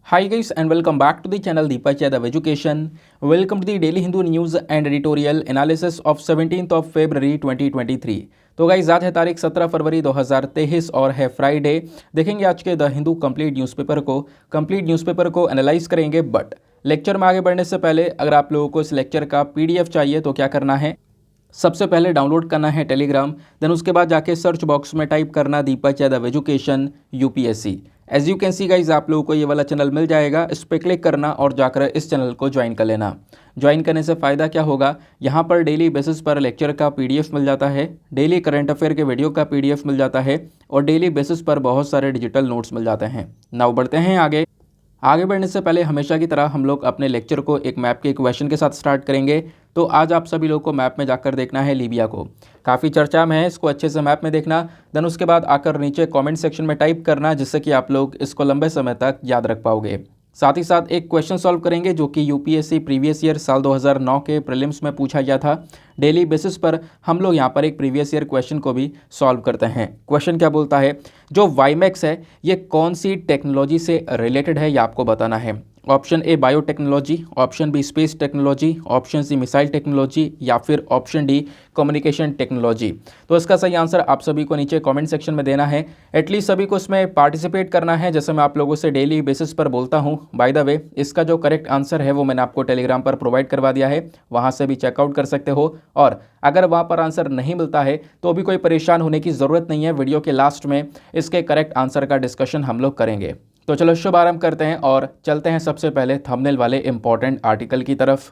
Hi guys and welcome back to the channel Deepak Yadav Education. Welcome to the Daily Hindu News and Editorial Analysis of 17th of February 2023. तो guys आज है तारीख 17 फरवरी 2023 और है Friday. देखेंगे आज के द हिंदू कंप्लीट न्यूज़पेपर को एनालाइज करेंगे। बट लेक्चर में आगे बढ़ने से पहले अगर आप लोगों को इस लेक्चर का पीडीएफ चाहिए तो क्या करना है, सबसे पहले डाउनलोड करना है टेलीग्राम, देन उसके बाद जाके सर्च बॉक्स में टाइप करना Deepak Yadav education UPSC. As you can see guys आप लोगों को ये वाला चैनल मिल जाएगा, इस पर क्लिक करना और जाकर इस चैनल को ज्वाइन कर लेना। ज्वाइन करने से फ़ायदा क्या होगा, यहाँ पर डेली बेसिस पर लेक्चर का पीडीएफ मिल जाता है, डेली करंट अफेयर के वीडियो का पीडीएफ मिल जाता है और डेली बेसिस पर बहुत सारे डिजिटल नोट्स मिल जाते हैं। नाउ बढ़ते हैं आगे बढ़ने से पहले हमेशा की तरह हम लोग अपने लेक्चर को एक मैप के क्वेश्चन के साथ स्टार्ट करेंगे। तो आज आप सभी लोगों को मैप में जाकर देखना है लीबिया को, काफ़ी चर्चा में है, इसको अच्छे से मैप में देखना। देन उसके बाद आकर नीचे कमेंट सेक्शन में टाइप करना, जिससे कि आप लोग इसको लंबे समय तक याद रख पाओगे। साथ ही साथ एक क्वेश्चन सॉल्व करेंगे जो कि यूपीएससी प्रीवियस ईयर साल 2009 के प्रीलिम्स में पूछा गया था। डेली बेसिस पर हम लोग यहाँ पर एक प्रीवियस ईयर क्वेश्चन को भी सॉल्व करते हैं। क्वेश्चन क्या बोलता है, जो वाईमैक्स है ये कौन सी टेक्नोलॉजी से रिलेटेड है, ये आपको बताना है। Option A biotechnology, option B space technology, option C missile technology या फिर ऑप्शन डी कम्युनिकेशन टेक्नोलॉजी। तो इसका सही आंसर आप सभी को नीचे कमेंट सेक्शन में देना है। एटलीस्ट सभी को इसमें पार्टिसिपेट करना है, जैसे मैं आप लोगों से डेली बेसिस पर बोलता हूँ। बाय द वे इसका जो करेक्ट आंसर है वो मैंने आपको टेलीग्राम पर प्रोवाइड करवा दिया है, वहाँ से भी चेकआउट कर सकते हो। और अगर वहाँ पर आंसर नहीं मिलता है तो भी कोई परेशान होने की ज़रूरत नहीं है, वीडियो के लास्ट में इसके करेक्ट आंसर का डिस्कशन हम लोग करेंगे। तो चलो शुभारंभ करते हैं और चलते हैं सबसे पहले थंबनेल वाले इंपॉर्टेंट आर्टिकल की तरफ।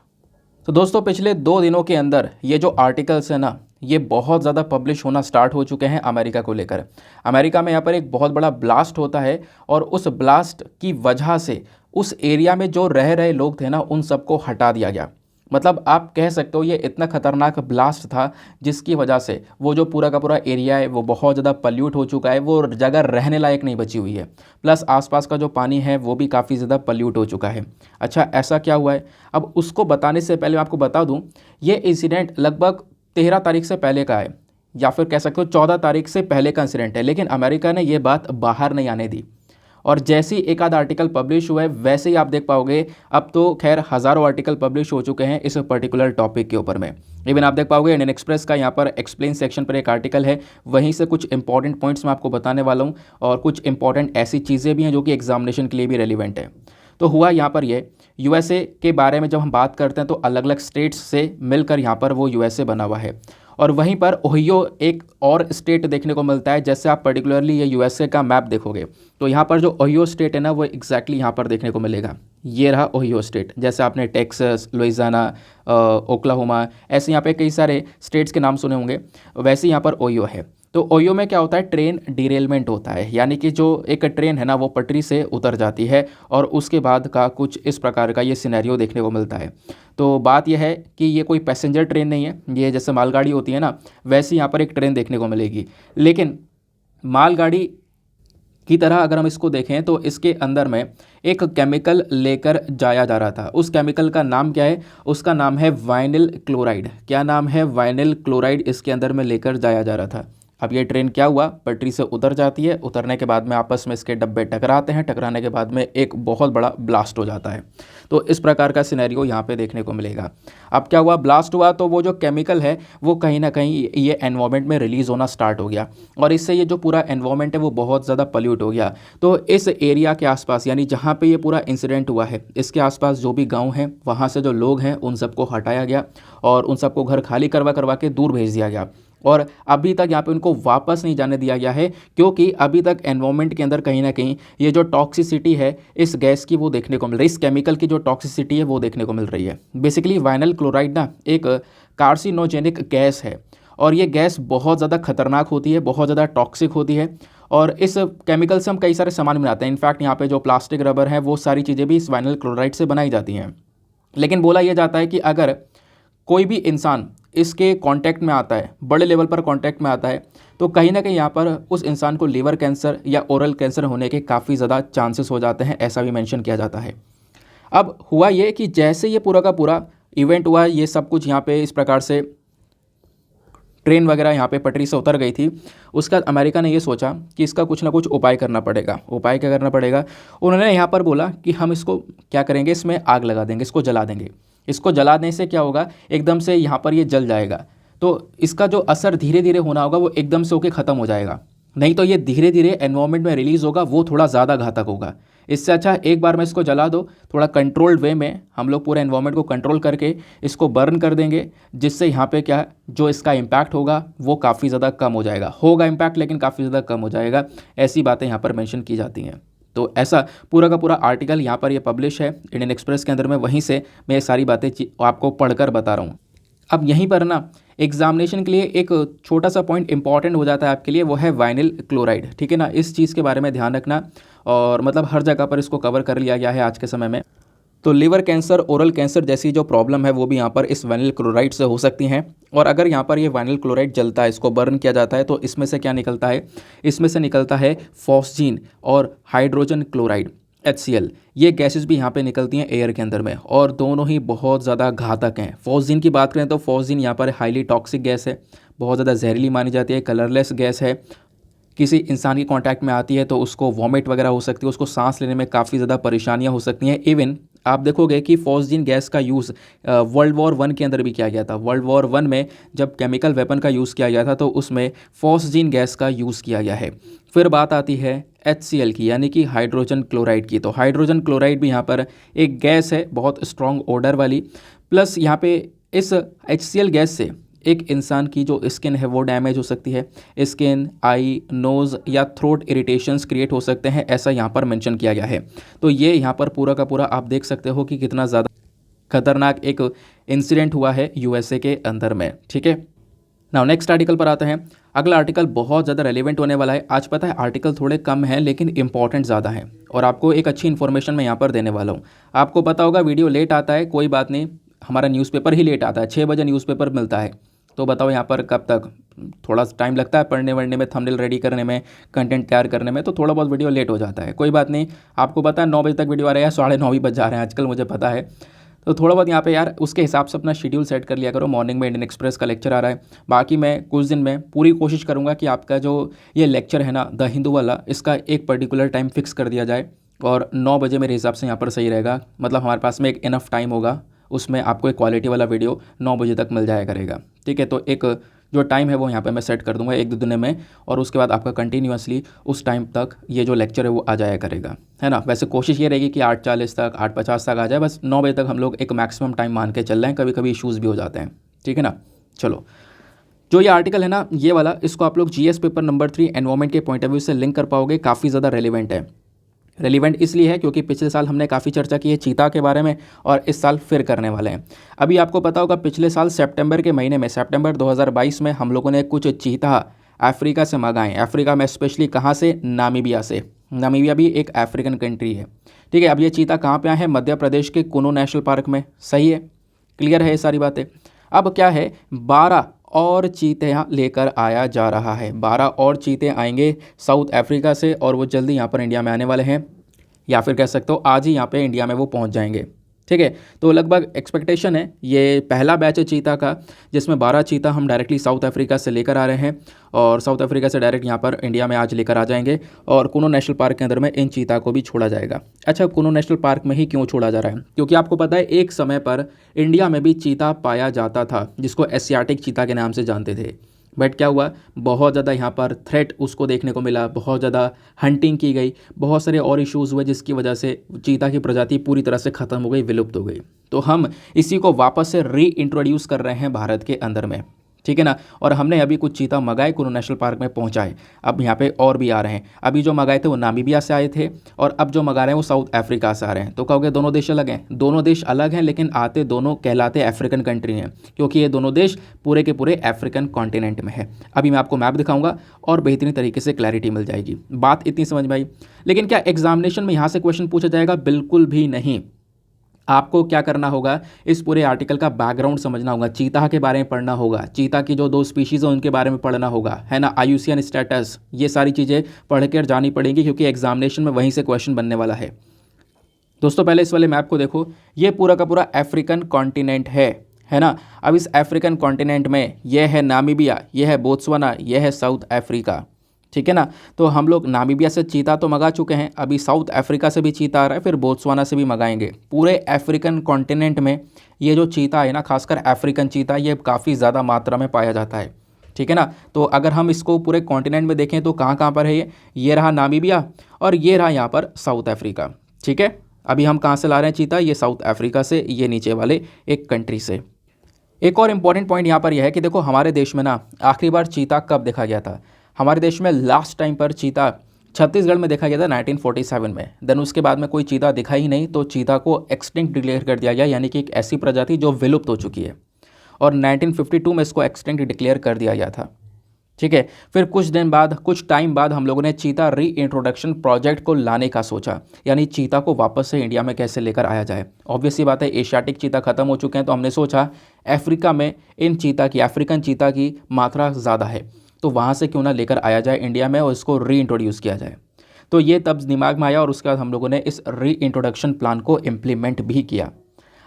तो दोस्तों पिछले 2 दिनों के अंदर ये जो आर्टिकल्स है ना, ये बहुत ज़्यादा पब्लिश होना स्टार्ट हो चुके हैं अमेरिका को लेकर। अमेरिका में यहाँ पर एक बहुत बड़ा ब्लास्ट होता है और उस ब्लास्ट की वजह से उस एरिया में जो रह रहे लोग थे ना, उन सबको हटा दिया गया। मतलब आप कह सकते हो ये इतना खतरनाक ब्लास्ट था जिसकी वजह से वो जो पूरा का पूरा एरिया है वो बहुत ज़्यादा पल्यूट हो चुका है, वो जगह रहने लायक नहीं बची हुई है। प्लस आसपास का जो पानी है वो भी काफ़ी ज़्यादा पल्यूट हो चुका है। अच्छा ऐसा क्या हुआ है, अब उसको बताने से पहले मैं आपको बता दूँ, ये इंसिडेंट लगभग 13 तारीख से पहले का है, या फिर कह सकते हो 14 तारीख से पहले का इंसिडेंट है। लेकिन अमेरिका ने ये बात बाहर नहीं आने दी और जैसे ही एक आध आर्टिकल पब्लिश हुआ है वैसे ही आप देख पाओगे अब तो खैर हज़ारों आर्टिकल पब्लिश हो चुके हैं इस पर्टिकुलर टॉपिक के ऊपर में। इवन आप देख पाओगे इंडियन एक्सप्रेस का यहाँ पर एक्सप्लेन सेक्शन पर एक आर्टिकल है, वहीं से कुछ इंपॉर्टेंट पॉइंट्स मैं आपको बताने वाला हूँ और कुछ इंपॉर्टेंट ऐसी चीज़ें भी हैं जो कि एग्जामिनेशन के लिए भी रेलिवेंट है। तो हुआ यहाँ पर ये यूएसए के बारे में जब हम बात करते हैं तो अलग अलग स्टेट्स से मिलकर यहाँ पर वो यूएसए बना हुआ है और वहीं पर ओहियो एक और स्टेट देखने को मिलता है। जैसे आप पर्टिकुलरली ये यूएसए का मैप देखोगे तो यहाँ पर जो ओहियो स्टेट है ना वो एग्जैक्टली यहाँ पर देखने को मिलेगा। ये रहा ओहियो स्टेट, जैसे आपने टेक्सास, लुइसियाना, ओक्लाहोमा, ऐसे यहाँ पे कई सारे स्टेट्स के नाम सुने होंगे, वैसे यहाँ पर ओहियो है। तो ओहियो में क्या होता है, ट्रेन डिरेलमेंट होता है, यानी कि जो एक ट्रेन है ना वो पटरी से उतर जाती है और उसके बाद का कुछ इस प्रकार का ये सिनेरियो देखने को मिलता है। तो बात यह है कि ये कोई पैसेंजर ट्रेन नहीं है, ये जैसे मालगाड़ी होती है ना वैसे यहाँ पर एक ट्रेन देखने को मिलेगी। लेकिन मालगाड़ी की तरह अगर हम इसको देखें तो इसके अंदर में एक केमिकल लेकर जाया जा रहा था। उस केमिकल का नाम क्या है, उसका नाम है वाइनिल क्लोराइड। क्या नाम है, वाइनिल क्लोराइड इसके अंदर में लेकर जाया जा रहा था। अब ये ट्रेन क्या हुआ, पटरी से उतर जाती है, उतरने के बाद में आपस में इसके डब्बे टकराते हैं, टकराने के बाद में एक बहुत बड़ा ब्लास्ट हो जाता है। तो इस प्रकार का सिनेरियो यहाँ पे देखने को मिलेगा। अब क्या हुआ, ब्लास्ट हुआ तो वो जो केमिकल है वो कहीं ना कहीं ये एनवायरनमेंट में रिलीज़ होना स्टार्ट हो गया और इससे ये जो पूरा एनवायरनमेंट है वो बहुत ज़्यादा पल्यूट हो गया। तो इस एरिया के आसपास यानी जहाँ पे ये पूरा इंसिडेंट हुआ है इसके आसपास जो भी गाँव हैं वहाँ से जो लोग हैं उन सबको हटाया गया और उन सबको घर खाली करवा करवा के दूर भेज दिया गया और अभी तक यहाँ पे उनको वापस नहीं जाने दिया गया है, क्योंकि अभी तक एनवायरनमेंट के अंदर कहीं ना कहीं ये जो टॉक्सिसिटी है इस गैस की वो देखने को मिल रही है, इस केमिकल की जो टॉक्सिसिटी है वो देखने को मिल रही है। बेसिकली वाइनल क्लोराइड ना एक कार्सिनोजेनिक गैस है और ये गैस बहुत ज़्यादा खतरनाक होती है, बहुत ज़्यादा टॉक्सिक होती है और इस केमिकल से हम कई सारे सामान बनाते हैं। इनफैक्ट यहाँ पे जो प्लास्टिक, रबर है वो सारी चीज़ें भी इस वाइनल क्लोराइड से बनाई जाती हैं। लेकिन बोला यह जाता है कि अगर कोई भी इंसान इसके कांटेक्ट में आता है, बड़े लेवल पर कांटेक्ट में आता है, तो कहीं ना कहीं यहाँ पर उस इंसान को लीवर कैंसर या ओरल कैंसर होने के काफ़ी ज़्यादा चांसेस हो जाते हैं, ऐसा भी मेंशन किया जाता है। अब हुआ ये कि जैसे ये पूरा का पूरा इवेंट हुआ, ये सब कुछ यहाँ पे इस प्रकार से ट्रेन वगैरह यहाँ पे पटरी से उतर गई थी। उसके बाद अमेरिका ने ये सोचा कि इसका कुछ ना कुछ उपाय करना पड़ेगा। उपाय क्या करना पड़ेगा? उन्होंने यहाँ पर बोला कि हम इसको क्या करेंगे, इसमें आग लगा देंगे, इसको जला देंगे। इसको जलाने से क्या होगा, एकदम से यहाँ पर ये जल जाएगा, तो इसका जो असर धीरे धीरे होना होगा वो एकदम से होकर ख़त्म हो जाएगा। नहीं तो ये धीरे धीरे एनवायरनमेंट में रिलीज़ होगा, वो थोड़ा ज़्यादा घातक होगा। इससे अच्छा एक बार में इसको जला दो, थोड़ा कंट्रोल्ड वे में हम लोग पूरे एनवायरनमेंट को कंट्रोल करके इसको बर्न कर देंगे, जिससे यहाँ पे क्या जो इसका इम्पैक्ट होगा वो काफ़ी ज़्यादा कम हो जाएगा। होगा इम्पैक्ट लेकिन काफ़ी ज़्यादा कम हो जाएगा। ऐसी बातें यहाँ पर मेंशन की जाती हैं। तो ऐसा पूरा का पूरा आर्टिकल यहाँ पर ये पब्लिश है इंडियन एक्सप्रेस के अंदर में, वहीं से मैं ये सारी बातें आपको पढ़कर बता रहा हूँ। अब यहीं पर ना एग्जामिनेशन के लिए एक छोटा सा पॉइंट इंपॉर्टेंट हो जाता है आपके लिए, वो है वाइनिल क्लोराइड। ठीक है ना, इस चीज़ के बारे में ध्यान रखना, और मतलब हर जगह पर इसको कवर कर लिया गया है आज के समय में। तो लिवर कैंसर, ओरल कैंसर जैसी जो प्रॉब्लम है वो भी यहाँ पर इस वाइनिल क्लोराइड से हो सकती हैं। और अगर यहाँ पर ये वाइनिल क्लोराइड जलता है, इसको बर्न किया जाता है, तो इसमें से क्या निकलता है? इसमें से निकलता है फॉस्जीन और हाइड्रोजन क्लोराइड HCl। ये गैसेस भी यहाँ पे निकलती हैं एयर के अंदर में, और दोनों ही बहुत ज़्यादा घातक हैं। फॉस्जीन की बात करें तो फॉस्जीन यहाँ पर हाईली टॉक्सिक गैस है, बहुत ज़्यादा जहरीली मानी जाती है, कलरलेस गैस है। किसी इंसान की कांटेक्ट में आती है तो उसको वॉमिट वगैरह हो सकती है, उसको सांस लेने में काफ़ी ज़्यादा परेशानियां हो सकती हैं। इवन आप देखोगे कि फॉस्जीन गैस का यूज़ वर्ल्ड वॉर 1 के अंदर भी किया गया था। वर्ल्ड वॉर 1 में जब केमिकल वेपन का यूज़ किया गया था तो उसमें फॉस्जीन गैस का यूज़ किया गया है। फिर बात आती है HCl की, यानी कि हाइड्रोजन क्लोराइड की। तो हाइड्रोजन क्लोराइड भी यहाँ पर एक गैस है, बहुत स्ट्रॉन्ग ओडर वाली। प्लस यहाँ पे इस HCl गैस से एक इंसान की जो स्किन है वो डैमेज हो सकती है, स्किन, आई, नोज़ या थ्रोट इरिटेशंस क्रिएट हो सकते हैं, ऐसा यहाँ पर मेंशन किया गया है। तो ये यहाँ पर पूरा का पूरा आप देख सकते हो कि कितना ज़्यादा खतरनाक एक इंसिडेंट हुआ है USA के अंदर में। ठीक है, नाउ नेक्स्ट आर्टिकल पर आते हैं। अगला आर्टिकल बहुत ज़्यादा रेलिवेंट होने वाला है। आज पता है आर्टिकल थोड़े कम हैं लेकिन इंपॉर्टेंट ज़्यादा है, और आपको एक अच्छी इन्फॉर्मेशन मैं यहाँ पर देने वाला हूँ। आपको पता होगा वीडियो लेट आता है, कोई बात नहीं, हमारा न्यूज़पेपर ही लेट आता है, 6 बजे न्यूज़पेपर मिलता है। तो बताओ यहाँ पर कब तक, थोड़ा टाइम लगता है पढ़ने वढ़ने में, थंबनेल रेडी करने में, कंटेंट तैयार करने में, तो थोड़ा बहुत वीडियो लेट हो जाता है। कोई बात नहीं, आपको पता है 9 बजे तक वीडियो आ रहा है, 9:30 भी बज जा रहे हैं आजकल, मुझे पता है। तो थोड़ा बहुत यहाँ पे यार उसके हिसाब से अपना शेड्यूल सेट कर लिया करो। मॉर्निंग में इंडियन एक्सप्रेस का लेक्चर आ रहा है, बाकी मैं कुछ दिन में पूरी कोशिश करूँगा कि आपका जो ये लेक्चर है ना द हिंदू वाला, इसका एक पर्टिकुलर टाइम फिक्स कर दिया जाए, और 9 बजे मेरे हिसाब से यहाँ पर सही रहेगा। मतलब हमारे पास में एक इनफ टाइम होगा, उसमें आपको एक क्वालिटी वाला वीडियो 9 बजे तक मिल जाया करेगा। ठीक है, तो एक जो टाइम है वो यहाँ पे मैं सेट कर दूंगा 1-2 दिन में, और उसके बाद आपका कंटिन्यूअसली उस टाइम तक ये जो लेक्चर है वो आ जाया करेगा, है ना। वैसे कोशिश ये रहेगी कि 8:40 तक, 8:50 तक आ जाए, बस 9 बजे तक हम लोग एक मैक्सिमम टाइम मान के चल रहे हैं, कभी कभी इशूज़ भी हो जाते हैं। ठीक है ना। चलो, जो ये आर्टिकल है ना ये वाला, इसको आप लोग GS पेपर नंबर 3 एनवायरनमेंट के पॉइंट ऑफ व्यू से लिंक कर पाओगे। काफ़ी ज़्यादा रेलिवेंट है। रेलिवेंट इसलिए है क्योंकि पिछले साल हमने काफ़ी चर्चा की है चीता के बारे में, और इस साल फिर करने वाले हैं। अभी आपको पता होगा पिछले साल सितंबर के महीने में, सितंबर 2022 में हम लोगों ने कुछ चीता अफ्रीका से मंगाए। अफ्रीका में स्पेशली कहाँ से? नामीबिया से। नामीबिया भी एक अफ्रीकन कंट्री है। ठीक है, अब ये चीता कहाँ पे आए हैं? मध्य प्रदेश के कुनो नेशनल पार्क में। सही है, क्लियर है ये सारी बातें। अब क्या है, 12 और चीते यहाँ लेकर आया जा रहा है। 12 और चीते आएंगे साउथ अफ्रीका से, और वो जल्दी यहाँ पर इंडिया में आने वाले हैं, या फिर कह सकते हो आज ही यहाँ पे इंडिया में वो पहुँच जाएंगे। ठीक है, तो लगभग एक्सपेक्टेशन है ये पहला बैच है चीता का, जिसमें 12 चीता हम डायरेक्टली साउथ अफ्रीका से लेकर आ रहे हैं, और साउथ अफ्रीका से डायरेक्ट यहाँ पर इंडिया में आज लेकर आ जाएंगे, और कुनो नेशनल पार्क के अंदर में इन चीता को भी छोड़ा जाएगा। अच्छा, कुनो नेशनल पार्क में ही क्यों छोड़ा जा रहा है? क्योंकि आपको पता है एक समय पर इंडिया में भी चीता पाया जाता था, जिसको एशियाटिक चीता के नाम से जानते थे। बट क्या हुआ, बहुत ज़्यादा यहाँ पर थ्रेट उसको देखने को मिला, बहुत ज़्यादा हंटिंग की गई, बहुत सारे और इश्यूज़ हुए, जिसकी वजह से चीता की प्रजाति पूरी तरह से ख़त्म हो गई, विलुप्त हो गई। तो हम इसी को वापस से री इंट्रोड्यूस कर रहे हैं भारत के अंदर में। ठीक है ना। और हमने अभी कुछ चीता मंगाए, कुनो नेशनल पार्क में पहुंचाए, अब यहाँ पे और भी आ रहे हैं। अभी जो मंगाए थे वो नामीबिया से आए थे, और अब जो मंगा रहे हैं वो साउथ अफ्रीका से आ रहे हैं। तो कहोगे दोनों देश अलग हैं, दोनों देश अलग हैं, लेकिन आते दोनों कहलाते अफ्रीकन कंट्री हैं, क्योंकि ये दोनों देश पूरे के पूरे अफ्रीकन कॉन्टिनेंट में है। अभी मैं आपको मैप दिखाऊंगा और बेहतरीन तरीके से क्लैरिटी मिल जाएगी। बात इतनी समझ में आई। लेकिन क्या एग्जामिनेशन में यहाँ से क्वेश्चन पूछा जाएगा? बिल्कुल भी नहीं। आपको क्या करना होगा, इस पूरे आर्टिकल का बैकग्राउंड समझना होगा, चीता के बारे में पढ़ना होगा, चीता की जो 2 स्पीशीज़ हैं उनके बारे में पढ़ना होगा, है ना, IUCN स्टेटस, ये सारी चीज़ें पढ़ कर जानी पड़ेंगी, क्योंकि एग्जामिनेशन में वहीं से क्वेश्चन बनने वाला है। दोस्तों पहले इस वाले मैप को देखो, ये पूरा का पूरा अफ्रीकन कॉन्टिनेंट है है ना। अब इस अफ्रीकन कॉन्टिनेंट में यह है नामीबिया, यह है बोत्सवाना, यह है साउथ अफ्रीका, ठीक है ना। तो हम लोग नामीबिया से चीता तो मंगा चुके हैं, अभी साउथ अफ्रीका से भी चीता आ रहा है, फिर बोत्सवाना से भी मंगाएंगे। पूरे अफ्रीकन कॉन्टिनेंट में ये जो चीता है ना, खासकर अफ्रीकन चीता, ये काफ़ी ज़्यादा मात्रा में पाया जाता है, ठीक है ना। तो अगर हम इसको पूरे कॉन्टिनेंट में देखें तो कहाँ कहाँ पर है ये रहा नामीबिया और ये रहा यहाँ पर साउथ अफ्रीका, ठीक है। अभी हम कहाँ से ला रहे हैं चीता, ये साउथ अफ्रीका से, ये नीचे वाले एक कंट्री से। एक और इम्पॉर्टेंट पॉइंट यहाँ पर यह है कि देखो हमारे देश में ना आखिरी बार चीता कब देखा गया था। हमारे देश में लास्ट टाइम पर चीता छत्तीसगढ़ में देखा गया था 1947 में। देन उसके बाद में कोई चीता दिखा ही नहीं, तो चीता को एक्सटिंक्ट डिक्लेयर कर दिया गया, यानी कि एक ऐसी प्रजाति जो विलुप्त हो चुकी है, और 1952 में इसको एक्सटिंक्ट डिक्लेयर कर दिया गया था, ठीक है। फिर कुछ दिन बाद, कुछ टाइम बाद हम लोगों ने चीता री इंट्रोडक्शन प्रोजेक्ट को लाने का सोचा, यानी चीता को वापस से इंडिया में कैसे लेकर आया जाए। ऑब्वियस सी बात है, एशियाटिक चीता खत्म हो चुके हैं, तो हमने सोचा अफ्रीका में इन चीता की, अफ्रीकन चीता की मात्रा ज़्यादा है, तो वहाँ से क्यों ना लेकर आया जाए इंडिया में और इसको री इंट्रोड्यूस किया जाए। तो ये तब दिमाग में आया और उसके बाद हम लोगों ने इस री इंट्रोडक्शन प्लान को इम्प्लीमेंट भी किया।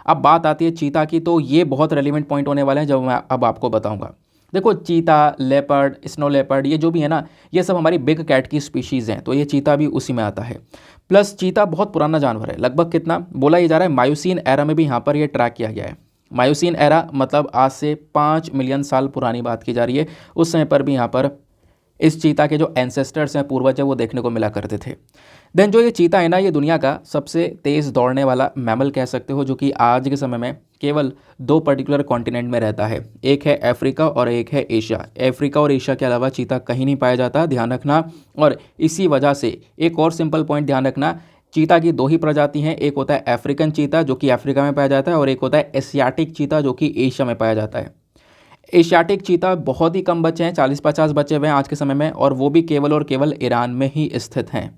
अब बात आती है चीता की, तो ये बहुत रेलिवेंट पॉइंट होने वाले हैं जब मैं अब आपको बताऊंगा। देखो चीता, लेपर्ड, स्नो लेपर्ड, ये जो भी है ना, ये सब हमारी बिग कैट की स्पीशीज़ हैं, तो ये चीता भी उसी में आता है। प्लस चीता बहुत पुराना जानवर है, लगभग कितना बोला ये जा रहा है, मायूसीन एरा में भी यहाँ पर ये ट्रैक किया गया है। मायूसीन एरा मतलब आज से 5 मिलियन साल पुरानी बात की जा रही है। उस समय पर भी यहाँ पर इस चीता के जो एंसेस्टर्स हैं, पूर्वज हैं, वो देखने को मिला करते थे। देन जो ये चीता है ना, ये दुनिया का सबसे तेज़ दौड़ने वाला मैमल कह सकते हो, जो कि आज के समय में केवल 2 पर्टिकुलर कॉन्टिनेंट में रहता है, एक है अफ्रीका और एक है एशिया। अफ्रीका और एशिया के अलावा चीता कहीं नहीं पाया जाता, ध्यान रखना। और इसी वजह से एक और सिंपल पॉइंट ध्यान रखना, चीता की 2 ही प्रजाति हैं, एक होता है अफ्रीकन चीता जो कि अफ्रीका में पाया जाता है, और एक होता है एशियाटिक चीता जो कि एशिया में पाया जाता है। एशियाटिक चीता बहुत ही कम बचे हैं, 40-50 बचे हुए हैं आज के समय में, और वो भी केवल और केवल ईरान में ही स्थित हैं।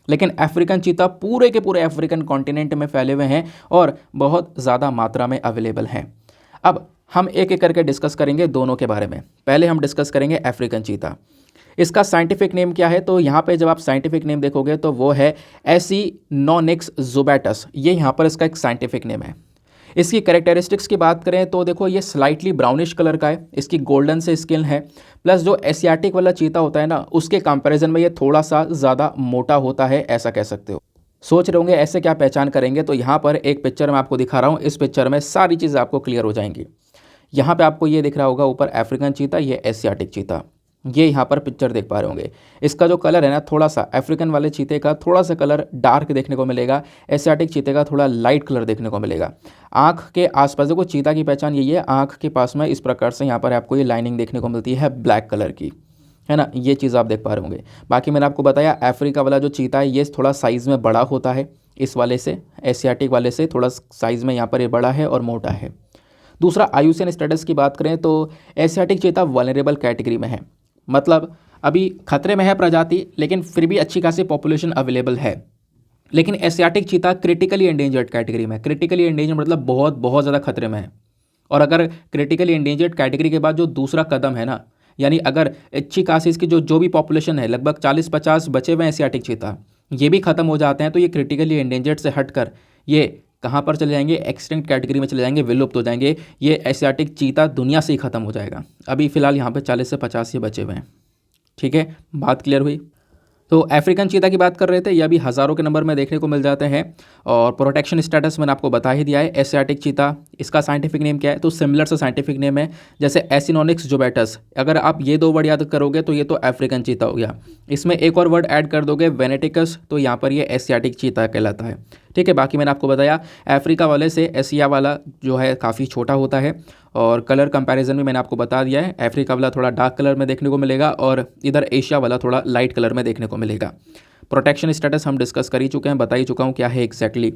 लेकिन अफ्रीकन चीता पूरे के पूरे अफ्रीकन कॉन्टिनेंट में फैले हुए हैं और बहुत ज़्यादा मात्रा में अवेलेबल हैं। अब हम एक एक करके डिस्कस करेंगे दोनों के बारे में। पहले हम डिस्कस करेंगे अफ्रीकन चीता। इसका साइंटिफिक नेम क्या है, तो यहाँ पे जब आप साइंटिफिक नेम देखोगे तो वो है एसिनोनिक्स जुबाटस, ये यहाँ पर इसका एक साइंटिफिक नेम है। इसकी कैरेक्टरिस्टिक्स की बात करें तो देखो ये स्लाइटली ब्राउनिश कलर का है, इसकी गोल्डन से स्किन है, प्लस जो एशियाटिक वाला चीता होता है ना, उसके कंपैरिजन में ये थोड़ा सा ज़्यादा मोटा होता है, ऐसा कह सकते हो। सोच रहे होंगे ऐसे क्या पहचान करेंगे, तो यहाँ पर एक पिक्चर मैं आपको दिखा रहा हूँ, इस पिक्चर में सारी चीज़ें आपको क्लियर हो जाएंगी। यहाँ पे आपको ये दिख रहा होगा ऊपर अफ्रीकन चीता, ये एशियाटिक चीता, ये यहाँ पर पिक्चर देख पा रहे होंगे। इसका जो कलर है ना, थोड़ा सा अफ्रीकन वाले चीते का थोड़ा सा कलर डार्क देखने को मिलेगा, एशियाटिक चीते का थोड़ा लाइट कलर देखने को मिलेगा। आँख के आसपास देखो, चीता की पहचान यही है, आँख के पास में इस प्रकार से यहाँ पर आपको ये लाइनिंग देखने को मिलती है ब्लैक कलर की, है ना, ये चीज़ आप देख पा रहे होंगे। बाकी मैंने आपको बताया अफ्रीका वाला जो चीता है ये थोड़ा साइज़ में बड़ा होता है इस वाले से, एशियाटिक वाले से थोड़ा साइज़ में यहाँ पर ये बड़ा है और मोटा है। दूसरा आयुषन स्टेटस की बात करें तो एशियाटिक चीता वल्नरेबल कैटेगरी में है, मतलब अभी खतरे में है प्रजाति, लेकिन फिर भी अच्छी खासी पॉपुलेशन अवेलेबल है। लेकिन Asiatic cheetah critically endangered category में, क्रिटिकली एंडेंजर्ड मतलब बहुत बहुत ज़्यादा खतरे में है। और अगर क्रिटिकली एंडेंजर्ड कैटेगरी के बाद जो दूसरा कदम है ना, यानी अगर अच्छी खासी इसकी जो भी पॉपुलेशन है, लगभग 40-50 बचे हुए एशियाटिक चीता, ये भी खत्म हो जाते हैं, तो ये क्रिटिकली एंडेंजर्ड से हटकर ये कहाँ पर चले जाएंगे, एक्सटिंक्ट कैटेगरी में चले जाएंगे, विलुप्त हो जाएंगे। ये एशियाटिक चीता दुनिया से ही खत्म हो जाएगा। अभी फ़िलहाल यहाँ पे 40 से 50 ये बचे हुए हैं, ठीक है, बात क्लियर हुई। तो अफ्रीकन चीता की बात कर रहे थे, ये अभी हज़ारों के नंबर में देखने को मिल जाते हैं। और प्रोटेक्शन स्टेटस मैंने आपको बता ही दिया है। एशियाटिक चीता, इसका साइंटिफिक नेम क्या है, तो सिमिलर से साइंटिफिक नेम है जैसे एसिनोनिक्स जुबाटस। अगर आप ये 2 वर्ड याद करोगे तो ये तो अफ्रीकन चीता हो गया, इसमें एक और वर्ड ऐड कर दोगे वेनेटिकस, तो यहाँ पर ये एशियाटिक चीता कहलाता है, ठीक है। बाकी मैंने आपको बताया अफ्रीका वाले से एशिया वाला जो है काफ़ी छोटा होता है, और कलर कंपैरिजन में मैंने आपको बता दिया है, अफ्रीका वाला थोड़ा डार्क कलर में देखने को मिलेगा और इधर एशिया वाला थोड़ा लाइट कलर में देखने को मिलेगा। प्रोटेक्शन स्टेटस हम डिस्कस कर ही चुके हैं, बता ही चुका हूँ क्या है एग्जैक्टली।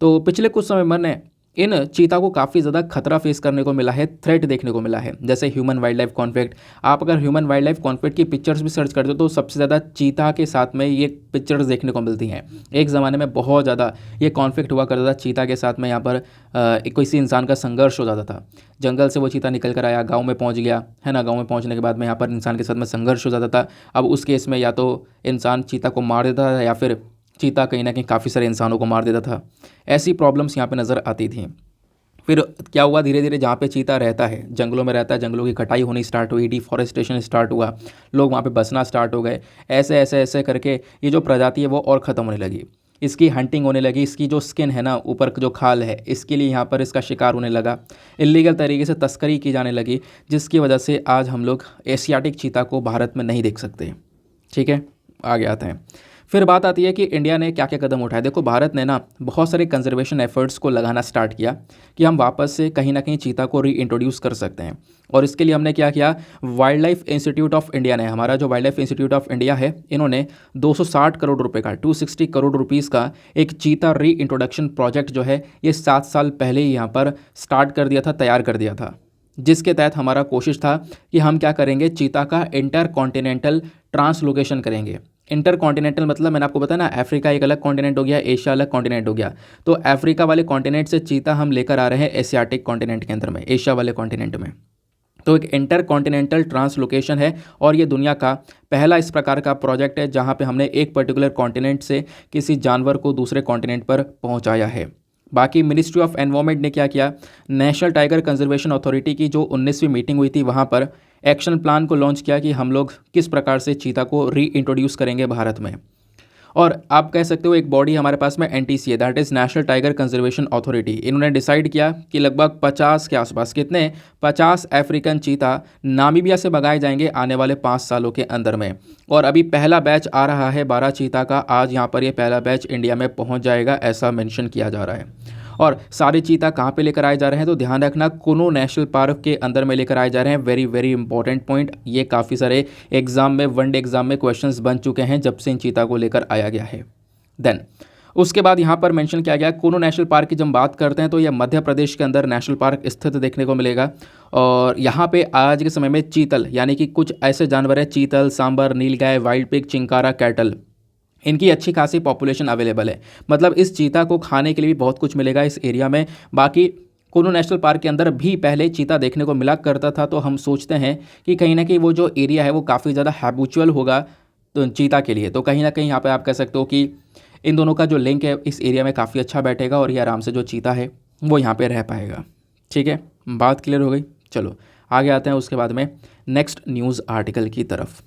तो पिछले कुछ समय मैंने इन चीता को काफ़ी ज़्यादा खतरा फेस करने को मिला है, थ्रेट देखने को मिला है, जैसे ह्यूमन वाइल्ड लाइफ कॉन्फ्लिक्ट। आप अगर ह्यूमन वाइल्ड लाइफ कॉन्फ्लिक्ट की पिक्चर्स भी सर्च करते हो तो सबसे ज़्यादा चीता के साथ में ये पिक्चर्स देखने को मिलती हैं। एक ज़माने में बहुत ज़्यादा ये कॉन्फ्लिक्ट हुआ करता था चीता के साथ में, यहाँ पर किसी इंसान का संघर्ष हो जाता था। जंगल से वो चीता निकल कर आया, गाँव में पहुँच गया, है ना, गाँव में पहुँचने के बाद में यहाँ पर इंसान के साथ में संघर्ष हो जाता था। अब उस केस में या तो इंसान चीता को मार देता था या फिर चीता कहीं ना कहीं काफ़ी सारे इंसानों को मार देता था। ऐसी प्रॉब्लम्स यहाँ पर नज़र आती थी। फिर क्या हुआ, धीरे धीरे जहाँ पे चीता रहता है, जंगलों में रहता है, जंगलों की कटाई होनी स्टार्ट हुई, डिफॉरेस्टेशन स्टार्ट हुआ, लोग वहाँ पे बसना स्टार्ट हो गए। ऐसे ऐसे ऐसे करके ये जो प्रजाति है वो और ख़त्म होने लगी। इसकी हंटिंग होने लगी, इसकी जो स्किन है ना, ऊपर जो खाल है, इसके लिए यहाँ पर इसका शिकार होने लगा, इलीगल तरीके से तस्करी की जाने लगी, जिसकी वजह से आज हम लोग एशियाटिक चीता को भारत में नहीं देख सकते। ठीक है, आगे आते हैं। फिर बात आती है कि इंडिया ने क्या क्या कदम उठाए। देखो, भारत ने ना बहुत सारे कंजर्वेशन एफर्ट्स को लगाना स्टार्ट किया कि हम वापस से कहीं ना कहीं चीता को री इंट्रोड्यूस कर सकते हैं। और इसके लिए हमने क्या किया, wild life institute of India ने, हमारा जो wild life institute of India है, इन्होंने 260 करोड़ रुपए का, 260 करोड़ रुपीज़ का एक चीता री इंट्रोडक्शन प्रोजेक्ट जो है, ये 7 साल पहले ही यहाँ पर स्टार्ट कर दिया था, तैयार कर दिया था। जिसके तहत हमारा कोशिश था कि हम क्या करेंगे, चीता का इंटर कॉन्टिनेंटल ट्रांसलोकेशन करेंगे। इंटर कॉन्टिनेंटल मतलब मैंने आपको बताया ना, अफ्रीका एक अलग कॉन्टिनेंट हो गया, एशिया अलग कॉन्टिनेंट हो गया। तो अफ्रीका वाले कॉन्टिनेंट से चीता हम लेकर आ रहे हैं एशियाटिक कॉन्टिनेंट के अंदर में, एशिया वाले कॉन्टिनेंट में। तो एक इंटर कॉन्टिनेंटल ट्रांसलोकेशन है, और ये दुनिया का पहला इस प्रकार का प्रोजेक्ट है जहाँ पे हमने एक पर्टिकुलर कॉन्टिनेंट से किसी जानवर को दूसरे कॉन्टिनेंट पर पहुँचाया है। बाकी मिनिस्ट्री ऑफ एनवायरनमेंट ने क्या किया, नेशनल टाइगर कंजर्वेशन अथॉरिटी की जो 19वीं मीटिंग हुई थी, वहाँ पर एक्शन प्लान को लॉन्च किया कि हम लोग किस प्रकार से चीता को री इंट्रोड्यूस करेंगे भारत में। और आप कह सकते हो एक बॉडी हमारे पास में NTCA, that is national tiger conservation authority, इन्होंने डिसाइड किया कि लगभग 50 के आसपास, कितने, 50 अफ्रीकन चीता नामीबिया से भगाए जाएंगे आने वाले 5 सालों के अंदर में। और अभी पहला बैच आ रहा है 12 चीता का, आज यहाँ पर ये पहला बैच इंडिया में पहुँच जाएगा, ऐसा मेंशन किया जा रहा है। और सारे चीता कहाँ पे लेकर आए जा रहे हैं, तो ध्यान रखना, कुनो नेशनल पार्क के अंदर में लेकर आए जा रहे हैं। वेरी वेरी इंपॉर्टेंट पॉइंट, ये काफ़ी सारे एग्जाम में, वनडे एग्जाम में क्वेश्चंस बन चुके हैं जब से इन चीता को लेकर आया गया है। देन उसके बाद यहाँ पर मेंशन किया गया कुनो नेशनल पार्क की जब बात करते हैं तो यह मध्य प्रदेश के अंदर नेशनल पार्क स्थित देखने को मिलेगा। और यहाँ पे आज के समय में चीतल, यानी कि कुछ ऐसे जानवर हैं, चीतल, सांबर, नीलगाय, वाइल्ड पिग, चिंकारा, कैटल, इनकी अच्छी खासी पॉपुलेशन अवेलेबल है। मतलब इस चीता को खाने के लिए भी बहुत कुछ मिलेगा इस एरिया में। बाकी कुनो नेशनल पार्क के अंदर भी पहले चीता देखने को मिला करता था, तो हम सोचते हैं कि कहीं ना कहीं वो जो एरिया है वो काफ़ी ज़्यादा हैबिचुअल होगा तो चीता के लिए। तो कहीं ना कहीं यहाँ पे आप कह सकते हो कि इन दोनों का जो लिंक है इस एरिया में काफ़ी अच्छा बैठेगा, और ये आराम से जो चीता है वो यहाँ पे रह पाएगा। ठीक है, बात क्लियर हो गई। चलो आगे आते हैं उसके बाद में नेक्स्ट न्यूज़ आर्टिकल की तरफ।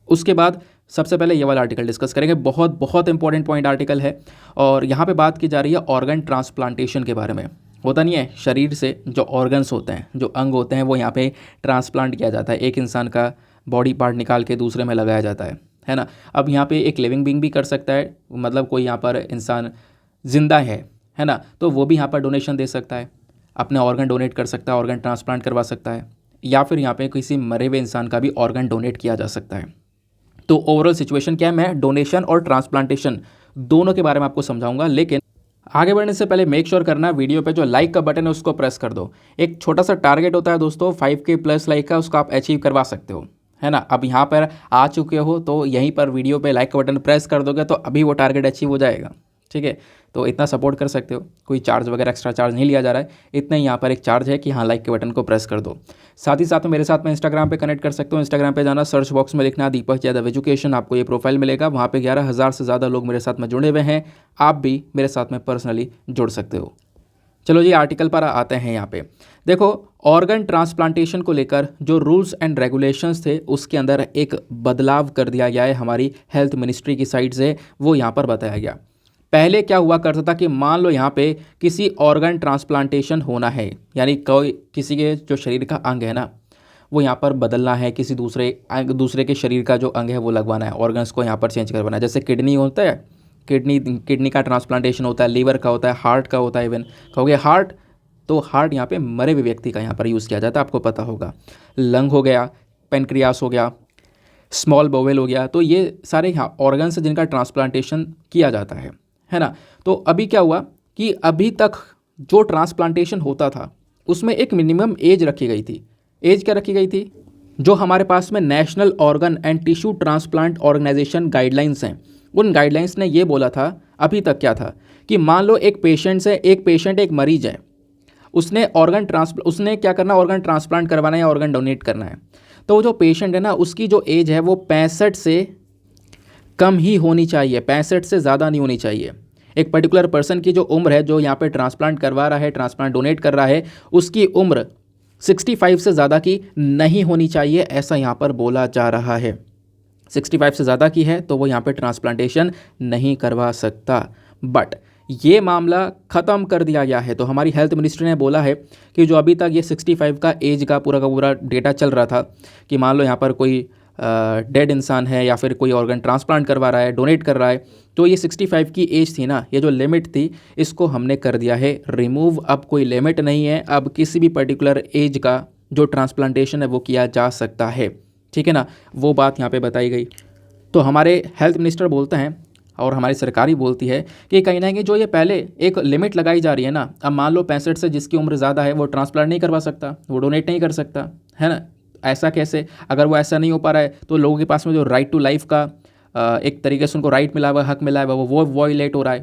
उसके बाद सबसे पहले ये वाला आर्टिकल डिस्कस करेंगे, बहुत बहुत इंपॉर्टेंट पॉइंट आर्टिकल है। और यहाँ पे बात की जा रही है ऑर्गन ट्रांसप्लांटेशन के बारे में। होता नहीं है, शरीर से जो ऑर्गन्स होते हैं, जो अंग होते हैं, वो यहाँ पे ट्रांसप्लांट किया जाता है, एक इंसान का बॉडी पार्ट निकाल के दूसरे में लगाया जाता है ना। अब यहाँ पे एक लिविंग बीइंग भी कर सकता है, मतलब कोई यहाँ पर इंसान जिंदा है ना, तो वो भी यहाँ पर डोनेशन दे सकता है, अपने ऑर्गन डोनेट कर सकता है, ऑर्गन ट्रांसप्लांट करवा सकता है, या फिर यहाँ पे किसी मरे हुए इंसान का भी ऑर्गन डोनेट किया जा सकता है। तो ओवरऑल सिचुएशन क्या है, मैं डोनेशन और ट्रांसप्लांटेशन दोनों के बारे में आपको समझाऊंगा। लेकिन आगे बढ़ने से पहले मेक श्योर करना वीडियो पे जो लाइक का बटन है उसको प्रेस कर दो। एक छोटा सा टारगेट होता है दोस्तों 5K प्लस लाइक का, उसको आप अचीव करवा सकते हो, है ना। अब यहाँ पर आ चुके हो तो यहीं पर वीडियो पे लाइक का बटन प्रेस कर दोगे तो अभी वो टारगेट अचीव हो जाएगा। ठीक है, तो इतना सपोर्ट कर सकते हो, कोई चार्ज वगैरह एक्स्ट्रा चार्ज नहीं लिया जा रहा है, इतना ही यहाँ पर एक चार्ज है कि हाँ लाइक के बटन को प्रेस कर दो। साथ ही साथ में मेरे साथ में इंस्टाग्राम पे कनेक्ट कर सकते हो। इंस्टाग्राम पे जाना, सर्च बॉक्स में लिखना दीपक यादव एजुकेशन, आपको ये प्रोफाइल मिलेगा। वहाँ पे 11,000 से ज़्यादा लोग मेरे साथ में जुड़े हुए हैं, आप भी मेरे साथ में पर्सनली जुड़ सकते हो। चलो जी आर्टिकल पर आते हैं। यहाँ पे देखो, ऑर्गन ट्रांसप्लांटेशन को लेकर जो रूल्स एंड रेगुलेशंस थे उसके अंदर एक बदलाव कर दिया गया है हमारी हेल्थ मिनिस्ट्री की साइड से, वो यहाँ पर बताया गया। पहले क्या हुआ करता था कि मान लो यहाँ पे किसी ऑर्गन ट्रांसप्लांटेशन होना है, यानी कोई किसी के जो शरीर का अंग है ना वो यहाँ पर बदलना है, किसी दूसरे के शरीर का जो अंग है वो लगवाना है, ऑर्गन्स को यहाँ पर चेंज करवाना है। जैसे किडनी होता है, किडनी का ट्रांसप्लांटेशन होता है, लीवर का होता है, हार्ट का होता है। इवन कहोगे हार्ट, तो हार्ट यहाँ पे मरे हुए व्यक्ति का यहाँ पर यूज़ किया जाता है, आपको पता होगा। लंग हो गया, पेनक्रियास हो गया, स्मॉल बोवेल हो गया, तो ये सारे यहाँ ऑर्गन्स जिनका ट्रांसप्लांटेशन किया जाता है ना। तो अभी क्या हुआ कि अभी तक जो ट्रांसप्लांटेशन होता था उसमें एक मिनिमम एज रखी गई थी। एज क्या रखी गई थी, जो हमारे पास में national organ and tissue transplant organisation guidelines हैं, उन गाइडलाइंस ने ये बोला था अभी तक क्या था कि मान लो एक पेशेंट एक मरीज है, उसने क्या करना, ऑर्गन ट्रांसप्लांट करवाना है या ऑर्गन डोनेट करना है। तो वो जो पेशेंट है ना उसकी जो एज है वो 65 से कम ही होनी चाहिए, 65 से ज़्यादा नहीं होनी चाहिए। एक पर्टिकुलर पर्सन की जो उम्र है, जो यहाँ पे ट्रांसप्लांट करवा रहा है, ट्रांसप्लांट डोनेट कर रहा है, उसकी उम्र 65 से ज़्यादा की नहीं होनी चाहिए, ऐसा यहाँ पर बोला जा रहा है। 65 से ज़्यादा की है तो वो यहाँ पे ट्रांसप्लांटेशन नहीं करवा सकता। बट ये मामला ख़त्म कर दिया गया है। तो हमारी हेल्थ मिनिस्ट्री ने बोला है कि जो अभी तक ये 65 का एज का पूरा डेटा चल रहा था कि मान लो यहाँ पर कोई डेड इंसान है या फिर कोई ऑर्गन ट्रांसप्लांट करवा रहा है, डोनेट कर रहा है, तो ये 65 की एज थी ना, ये जो लिमिट थी, इसको हमने कर दिया है रिमूव। अब कोई लिमिट नहीं है, अब किसी भी पर्टिकुलर एज का जो ट्रांसप्लांटेशन है वो किया जा सकता है, ठीक है ना, वो बात यहाँ पे बताई गई। तो हमारे हेल्थ मिनिस्टर बोलते हैं और हमारी सरकार ही बोलती है कि कहीं ना कहीं जो ये पहले एक लिमिट लगाई जा रही है ना, अब मान लो 65 से जिसकी उम्र ज़्यादा है वो ट्रांसप्लांट नहीं करवा सकता, वो डोनेट नहीं कर सकता, है ना, ऐसा कैसे? अगर वो ऐसा नहीं हो पा रहा है तो लोगों के पास में जो राइट टू लाइफ का एक तरीके से उनको राइट मिला हुआ, हक मिला हुआ, वो वॉयलेट हो रहा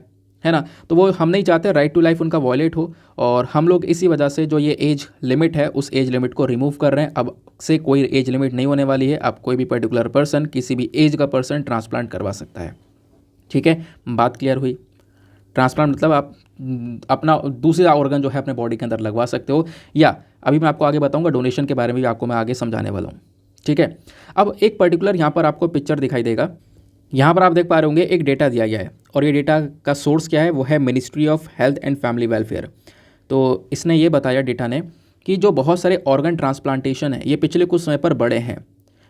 है ना। तो वो हम नहीं चाहते राइट टू लाइफ उनका वॉयलेट हो, और हम लोग इसी वजह से जो ये एज लिमिट है उस एज लिमिट को रिमूव कर रहे हैं। अब से कोई एज लिमिट नहीं होने वाली है, अब कोई भी पर्टिकुलर पर्सन, किसी भी एज का पर्सन ट्रांसप्लांट करवा सकता है, ठीक है। बात क्लियर हुई। ट्रांसप्लांट मतलब आप अपना दूसरा ऑर्गन जो है अपने बॉडी के अंदर लगवा सकते हो, या अभी मैं आपको आगे बताऊंगा डोनेशन के बारे में भी आपको मैं आगे समझाने वाला हूँ, ठीक है। अब एक पर्टिकुलर यहाँ पर आपको पिक्चर दिखाई देगा, यहाँ पर आप देख पा रहे होंगे एक डेटा दिया गया है, और ये डेटा का सोर्स क्या है, वो है ministry of health and family welfare. तो इसने ये बताया डेटा ने कि जो बहुत सारे ऑर्गन ट्रांसप्लांटेशन है ये पिछले कुछ समय पर बढ़े हैं,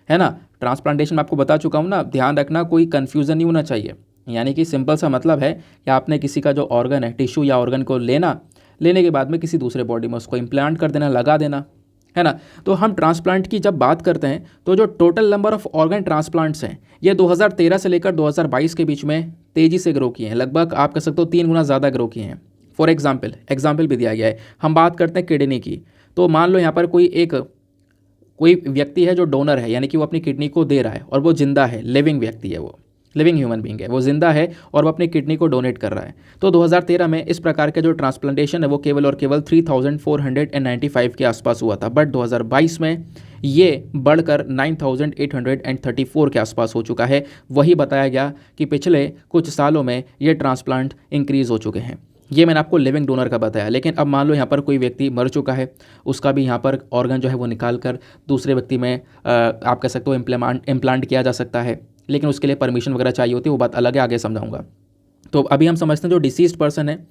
है ना। ट्रांसप्लांटेशन मैं आपको बता चुका हूँ ना, ध्यान रखना कोई कन्फ्यूज़न नहीं होना चाहिए। यानी कि सिंपल सा मतलब है कि आपने किसी का जो ऑर्गन है, टिश्यू या ऑर्गन को लेने के बाद में किसी दूसरे बॉडी में उसको इम्प्लांट कर देना, लगा देना, है ना। तो हम ट्रांसप्लांट की जब बात करते हैं तो जो total number of organ transplants हैं ये 2013 से लेकर 2022 के बीच में तेज़ी से ग्रो किए हैं, लगभग आप कह सकते हो 3 गुना ज़्यादा ग्रो किए हैं। फॉर एग्जाम्पल भी दिया गया है, हम बात करते हैं किडनी की। तो मान लो यहाँ पर कोई व्यक्ति है जो डोनर है, यानी कि वो अपनी किडनी को दे रहा है और वो जिंदा है, लिविंग व्यक्ति है, वो लिविंग ह्यूमन बींग है, वो जिंदा है और वो अपनी किडनी को डोनेट कर रहा है। तो 2013 में इस प्रकार के जो ट्रांसप्लांटेशन है वो केवल और केवल 3495 के आसपास हुआ था, बट 2022 में ये बढ़कर 9834 के आसपास हो चुका है। वही बताया गया कि पिछले कुछ सालों में ये ट्रांसप्लांट इंक्रीज़ हो चुके हैं। ये मैंने आपको लिविंग डोनर का बताया, लेकिन अब मान लो यहाँ पर कोई व्यक्ति मर चुका है, उसका भी यहाँ पर ऑर्गन जो है वो निकाल कर दूसरे व्यक्ति में आप कह सकते हो इम्प्लांट किया जा सकता है, लेकिन उसके लिए परमिशन वगैरह चाहिए होती है, वो बात अलग है, आगे समझाऊंगा। तो अभी हम समझते हैं जो डिसीज्ड पर्सन है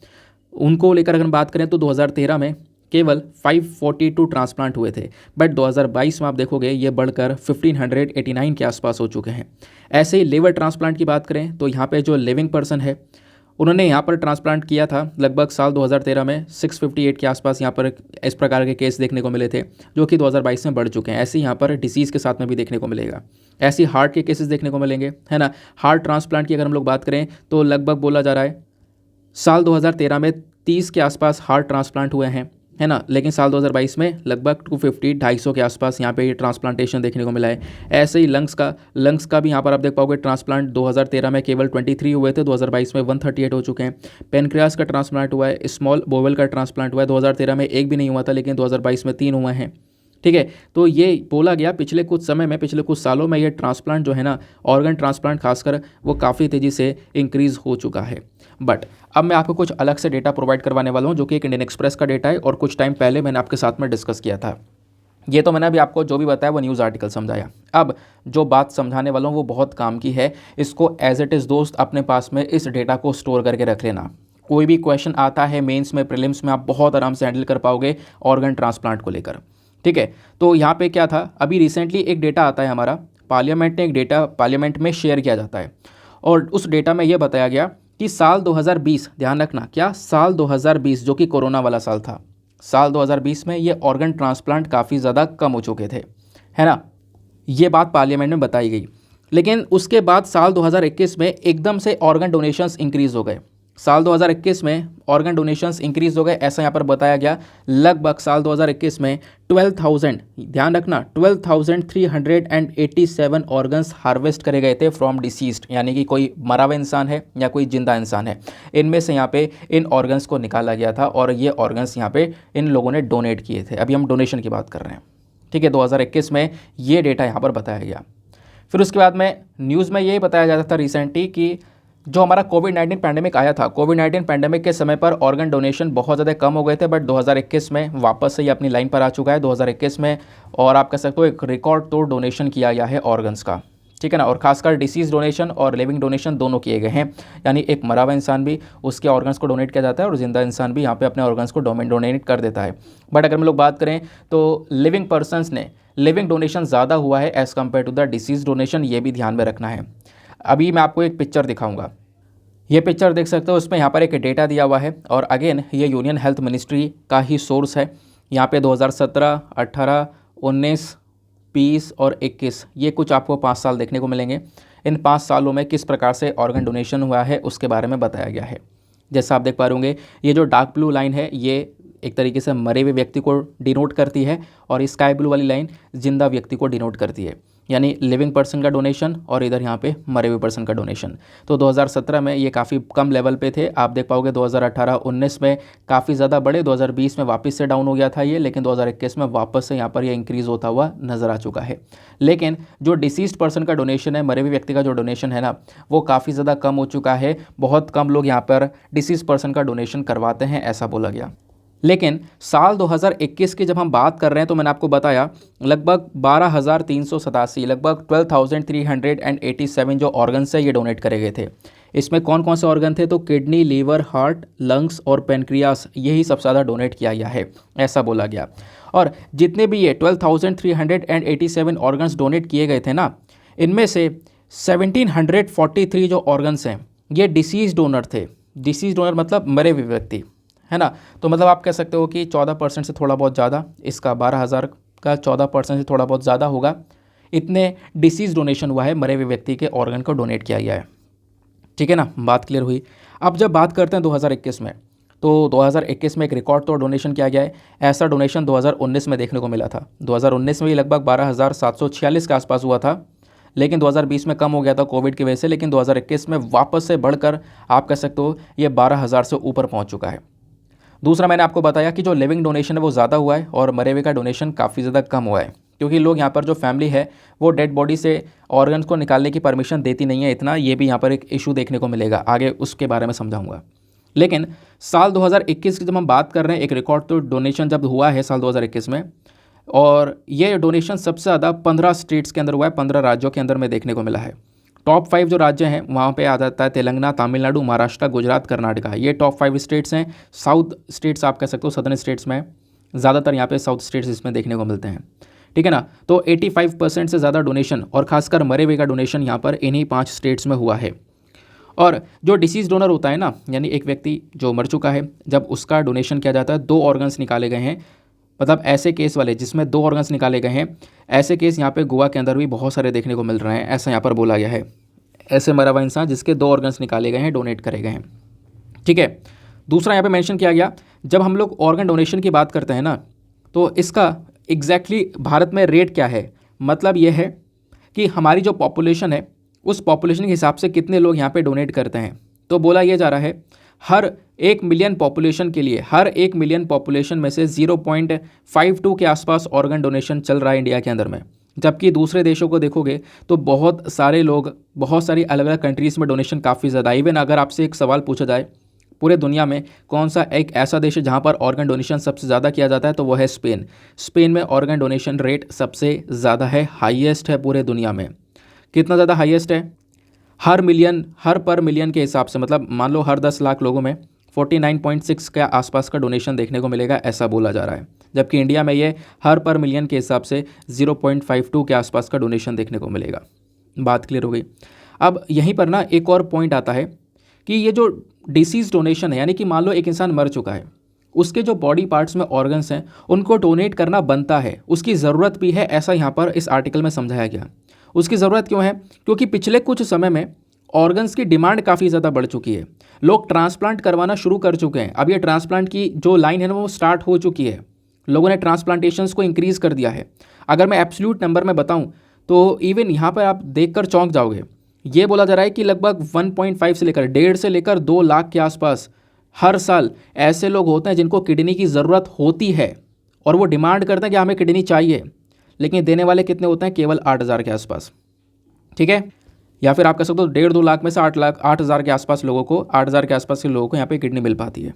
उनको लेकर अगर हम बात करें तो 2013 में केवल 542 ट्रांसप्लांट हुए थे, बट 2022 में आप देखोगे ये बढ़कर 1589 के आसपास हो चुके हैं। ऐसे ही लिवर ट्रांसप्लांट की बात करें तो यहाँ पे जो लिविंग पर्सन है उन्होंने यहाँ पर ट्रांसप्लांट किया था, लगभग साल 2013 में 658 के आसपास यहाँ पर इस प्रकार के केस देखने को मिले थे, जो कि 2022 में बढ़ चुके हैं। ऐसे ही यहाँ पर डिसीज़ के साथ में भी देखने को मिलेगा, ऐसी हार्ट के केसेस देखने को मिलेंगे, है ना। हार्ट ट्रांसप्लांट की अगर हम लोग बात करें तो लगभग बोला जा रहा है साल 2013 में 30 के आसपास हार्ट ट्रांसप्लांट हुए हैं, है ना, लेकिन साल 2022 में लगभग 250 के आसपास यहाँ पे ये ट्रांसप्लांटेशन देखने को मिला है। ऐसे ही लंग्स का भी यहाँ पर आप देख पाओगे ट्रांसप्लांट 2013 में केवल 23 हुए थे, 2022 में 138 हो चुके हैं। पेनक्रियास का ट्रांसप्लांट हुआ है, स्मॉल बोवेल का ट्रांसप्लांट हुआ है, 2013 में एक भी नहीं हुआ था, लेकिन 2022 में 3 हुए हैं, ठीक है। तो ये बोला गया पिछले कुछ सालों में ये ट्रांसप्लांट जो है ना, ऑर्गन ट्रांसप्लांट खासकर, वो काफ़ी तेज़ी से इंक्रीज़ हो चुका है। बट अब मैं आपको कुछ अलग से डेटा प्रोवाइड करवाने वाला हूँ, जो कि एक इंडियन एक्सप्रेस का डेटा है और कुछ टाइम पहले मैंने आपके साथ में डिस्कस किया था। ये तो मैंने अभी आपको जो भी बताया वो न्यूज़ आर्टिकल समझाया। अब जो बात समझाने वाला हूँ वो बहुत काम की है, इसको एज इट इज़ दोस्त अपने पास में इस डेटा को स्टोर करके रख लेना। कोई भी क्वेश्चन आता है मेंस में, प्रीलिम्स में, आप बहुत आराम से हैंडल कर पाओगे ऑर्गन ट्रांसप्लांट को लेकर, ठीक है। तो यहाँ पे क्या था, अभी रिसेंटली एक डेटा आता है हमारा, पार्लियामेंट ने एक डेटा पार्लियामेंट में शेयर किया जाता है, और उस डेटा में ये बताया गया कि साल 2020, ध्यान रखना क्या, साल 2020 जो कि कोरोना वाला साल था, साल 2020 में ये ऑर्गन ट्रांसप्लांट काफ़ी ज़्यादा कम हो चुके थे, है ना। ये बात पार्लियामेंट में बताई गई, लेकिन उसके बाद साल 2021 में एकदम से ऑर्गन डोनेशंस इंक्रीज़ हो गए। साल 2021 में ऑर्गन डोनेशंस इंक्रीज़ हो गए, ऐसा यहाँ पर बताया गया। लगभग साल 2021 में 12,000, ध्यान रखना, 12,387 ऑर्गन्स हार्वेस्ट करे गए थे फ्रॉम डिसीज्ड, यानी कि कोई मरा हुआ इंसान है या कोई जिंदा इंसान है, इनमें से यहाँ पे इन ऑर्गन्स को निकाला गया था और ये ऑर्गन्स यहाँ पे इन लोगों ने डोनेट किए थे। अभी हम डोनेशन की बात कर रहे हैं, ठीक है। 2021 में ये डेटा यहाँ पर बताया गया। फिर उसके बाद में न्यूज़ में ये बताया जाता था रिसेंटली कि जो हमारा कोविड-19 पैंडेमिक आया था, कोविड-19 पैंडेमिक के समय पर ऑर्गन डोनेशन बहुत ज़्यादा कम हो गए थे, बट 2021 में वापस से ये अपनी लाइन पर आ चुका है 2021 में, और आप कह सकते हो एक रिकॉर्ड तोड़ डोनेशन किया गया है ऑर्गन्स का, ठीक है ना। और खासकर डिसीज डोनेशन और लिविंग डोनेशन दोनों किए गए हैं, यानी एक मरा हुआ इंसान भी उसके ऑर्गन्स को डोनेट किया जाता है और जिंदा इंसान भी यहाँ पे अपने ऑर्गन्स को डोनेट कर देता है। बट अगर हम लोग बात करें तो लिविंग पर्सनस ने लिविंग डोनेशन ज़्यादा हुआ है as compare to the deceased donation, ये भी ध्यान में रखना है। अभी मैं आपको एक पिक्चर दिखाऊंगा, ये पिक्चर देख सकते हो, उसमें यहाँ पर एक डेटा दिया हुआ है और अगेन ये यूनियन हेल्थ मिनिस्ट्री का ही सोर्स है। यहाँ पे 2017, 18, 19, 20 और 21 ये कुछ आपको 5 साल देखने को मिलेंगे। इन 5 सालों में किस प्रकार से ऑर्गन डोनेशन हुआ है उसके बारे में बताया गया है। जैसा आप देख पा रहे होंगे, ये जो डार्क ब्लू लाइन है ये एक तरीके से मरे हुए व्यक्ति को डिनोट करती है और स्काई ब्लू वाली लाइन जिंदा व्यक्ति को डिनोट करती है, यानी लिविंग पर्सन का डोनेशन और इधर यहाँ पे मरे हुए पर्सन का डोनेशन। तो 2017 में ये काफ़ी कम लेवल पे थे, आप देख पाओगे 2018-19 में काफ़ी ज़्यादा बढ़े, 2020 में वापस से डाउन हो गया था ये, लेकिन 2021 में वापस से यहाँ पर ये इंक्रीज़ होता हुआ नज़र आ चुका है। लेकिन जो डिसीज्ड पर्सन का डोनेशन है, मरे हुए व्यक्ति का जो डोनेशन है ना, वो काफ़ी ज़्यादा कम हो चुका है। बहुत कम लोग यहाँ पर डिसीज पर्सन का डोनेशन करवाते हैं, ऐसा बोला गया। लेकिन साल 2021 की जब हम बात कर रहे हैं तो मैंने आपको बताया लगभग 12,387, लगभग 12,387 जो ऑर्गन्स है ये डोनेट करे गए थे। इसमें कौन कौन से ऑर्गन थे? तो किडनी, लीवर, हार्ट, लंग्स और पेनक्रियास, यही सबसे ज़्यादा डोनेट किया गया है, ऐसा बोला गया। और जितने भी ये 12,387 ऑर्गन्स डोनेट किए गए थे ना, इनमें से 1,743 जो ऑर्गन्स हैं ये डिसीज डोनर थे। डिसीज डोनर मतलब मरे हुए व्यक्ति, है ना। तो मतलब आप कह सकते हो कि 14% से थोड़ा बहुत ज़्यादा, इसका 12,000 का 14% से थोड़ा बहुत ज़्यादा होगा, इतने डिसीज़ डोनेशन हुआ है, मरे हुए व्यक्ति के ऑर्गन को डोनेट किया गया है, ठीक है ना। बात क्लियर हुई। अब जब बात करते हैं 2021 में, तो 2021 में एक रिकॉर्ड तोड़ डोनेशन किया गया है। ऐसा डोनेशन 2019 में देखने को मिला था। 2019 में भी लगभग 12,746 के आसपास हुआ था, लेकिन 2020 में कम हो गया था कोविड की वजह से, लेकिन 2021 में वापस से बढ़कर आप कह सकते हो ये 12,000 से ऊपर पहुँच चुका है। दूसरा, मैंने आपको बताया कि जो लिविंग डोनेशन है वो ज़्यादा हुआ है और मरे हुए का डोनेशन काफ़ी ज़्यादा कम हुआ है, क्योंकि लोग यहाँ पर जो फैमिली है वो डेड बॉडी से ऑर्गन्स को निकालने की परमिशन देती नहीं है इतना, ये भी यहाँ पर एक इशू देखने को मिलेगा, आगे उसके बारे में समझाऊंगा। लेकिन साल 2021 की जब हम बात कर रहे हैं, एक रिकॉर्ड तो डोनेशन जब हुआ है साल 2021 में, और ये डोनेशन सबसे ज़्यादा 15 स्टेट्स के अंदर हुआ है, 15 राज्यों के अंदर में देखने को मिला है। टॉप 5 जो राज्य हैं वहाँ पे आ जाता है तेलंगाना, तमिलनाडु, महाराष्ट्र, गुजरात, कर्नाटका, ये टॉप 5 स्टेट्स हैं। साउथ स्टेट्स आप कह सकते हो सदर्न स्टेट्स में, ज़्यादातर यहाँ पे साउथ स्टेट्स इसमें देखने को मिलते हैं, ठीक है ना। तो 85% से ज़्यादा डोनेशन और खासकर मरे हुए का डोनेशन यहाँ पर इन्हीं 5 स्टेट्स में हुआ है। और जो डिसीज डोनर होता है ना, यानी एक व्यक्ति जो मर चुका है, जब उसका डोनेशन किया जाता है, 2 ऑर्गन्स निकाले गए हैं, मतलब ऐसे केस वाले जिसमें 2 ऑर्गन्स निकाले गए हैं, ऐसे केस यहाँ पे गोवा के अंदर भी बहुत सारे देखने को मिल रहे हैं, ऐसा यहाँ पर बोला गया है। ऐसे मरा हुआ इंसान जिसके 2 ऑर्गन्स निकाले गए हैं, डोनेट करे गए हैं, ठीक है। दूसरा यहाँ पे मेंशन किया गया, जब हम लोग ऑर्गन डोनेशन की बात करते हैं ना, तो इसका एग्जैक्टली भारत में रेट क्या है, मतलब ये है कि हमारी जो पॉपुलेशन है उस पॉपुलेशन के हिसाब से कितने लोग यहाँ पे डोनेट करते हैं। तो बोला यह जा रहा है हर 1 मिलियन पॉपुलेशन के लिए, हर 1 मिलियन पॉपुलेशन में से 0.52 के आसपास ऑर्गन डोनेशन चल रहा है इंडिया के अंदर में। जबकि दूसरे देशों को देखोगे तो बहुत सारे लोग, बहुत सारी अलग अलग कंट्रीज़ में डोनेशन काफ़ी ज़्यादा। इवन अगर आपसे एक सवाल पूछा जाए पूरे दुनिया में कौन सा एक ऐसा देश है जहाँ पर ऑर्गन डोनेशन सबसे ज़्यादा किया जाता है, तो वो है स्पेन। स्पेन में ऑर्गन डोनेशन रेट सबसे ज़्यादा है, हाईएस्ट है पूरे दुनिया में। कितना ज़्यादा हाईएस्ट है? हर पर मिलियन के हिसाब से, मतलब मान लो हर 10 लाख लोगों में 49.6 के आसपास का डोनेशन देखने को मिलेगा, ऐसा बोला जा रहा है। जबकि इंडिया में ये हर पर मिलियन के हिसाब से 0.52 के आसपास का डोनेशन देखने को मिलेगा। बात क्लियर हो गई। अब यहीं पर ना एक और पॉइंट आता है कि ये जो डिसीज डोनेशन है, यानी कि मान लो एक इंसान मर चुका है, उसके जो बॉडी पार्ट्स में ऑर्गन्स हैं उनको डोनेट करना बनता है, उसकी ज़रूरत भी है, ऐसा यहाँ पर इस आर्टिकल में समझाया गया। उसकी ज़रूरत क्यों है? क्योंकि पिछले कुछ समय में ऑर्गन्स की डिमांड काफ़ी ज़्यादा बढ़ चुकी है, लोग ट्रांसप्लांट करवाना शुरू कर चुके हैं। अब ये ट्रांसप्लांट की जो लाइन है ना वो स्टार्ट हो चुकी है, लोगों ने ट्रांसप्लांटेशंस को इंक्रीज़ कर दिया है। अगर मैं एब्सोल्यूट नंबर में बताऊं तो इवन यहाँ पर आप देखकर चौंक जाओगे, ये बोला जा रहा है कि लगभग 1.5 से लेकर 1.5 से लेकर 2 लाख के आसपास हर साल ऐसे लोग होते हैं जिनको किडनी की ज़रूरत होती है और वो डिमांड करते हैं कि हमें किडनी चाहिए, लेकिन देने वाले कितने होते हैं? केवल 8,000 के आसपास, ठीक है। या फिर आप कह सकते हो 1.5-2 लाख में से 8 हज़ार के आसपास लोगों को 8 हज़ार के आसपास के लोगों को यहाँ पे किडनी मिल पाती है।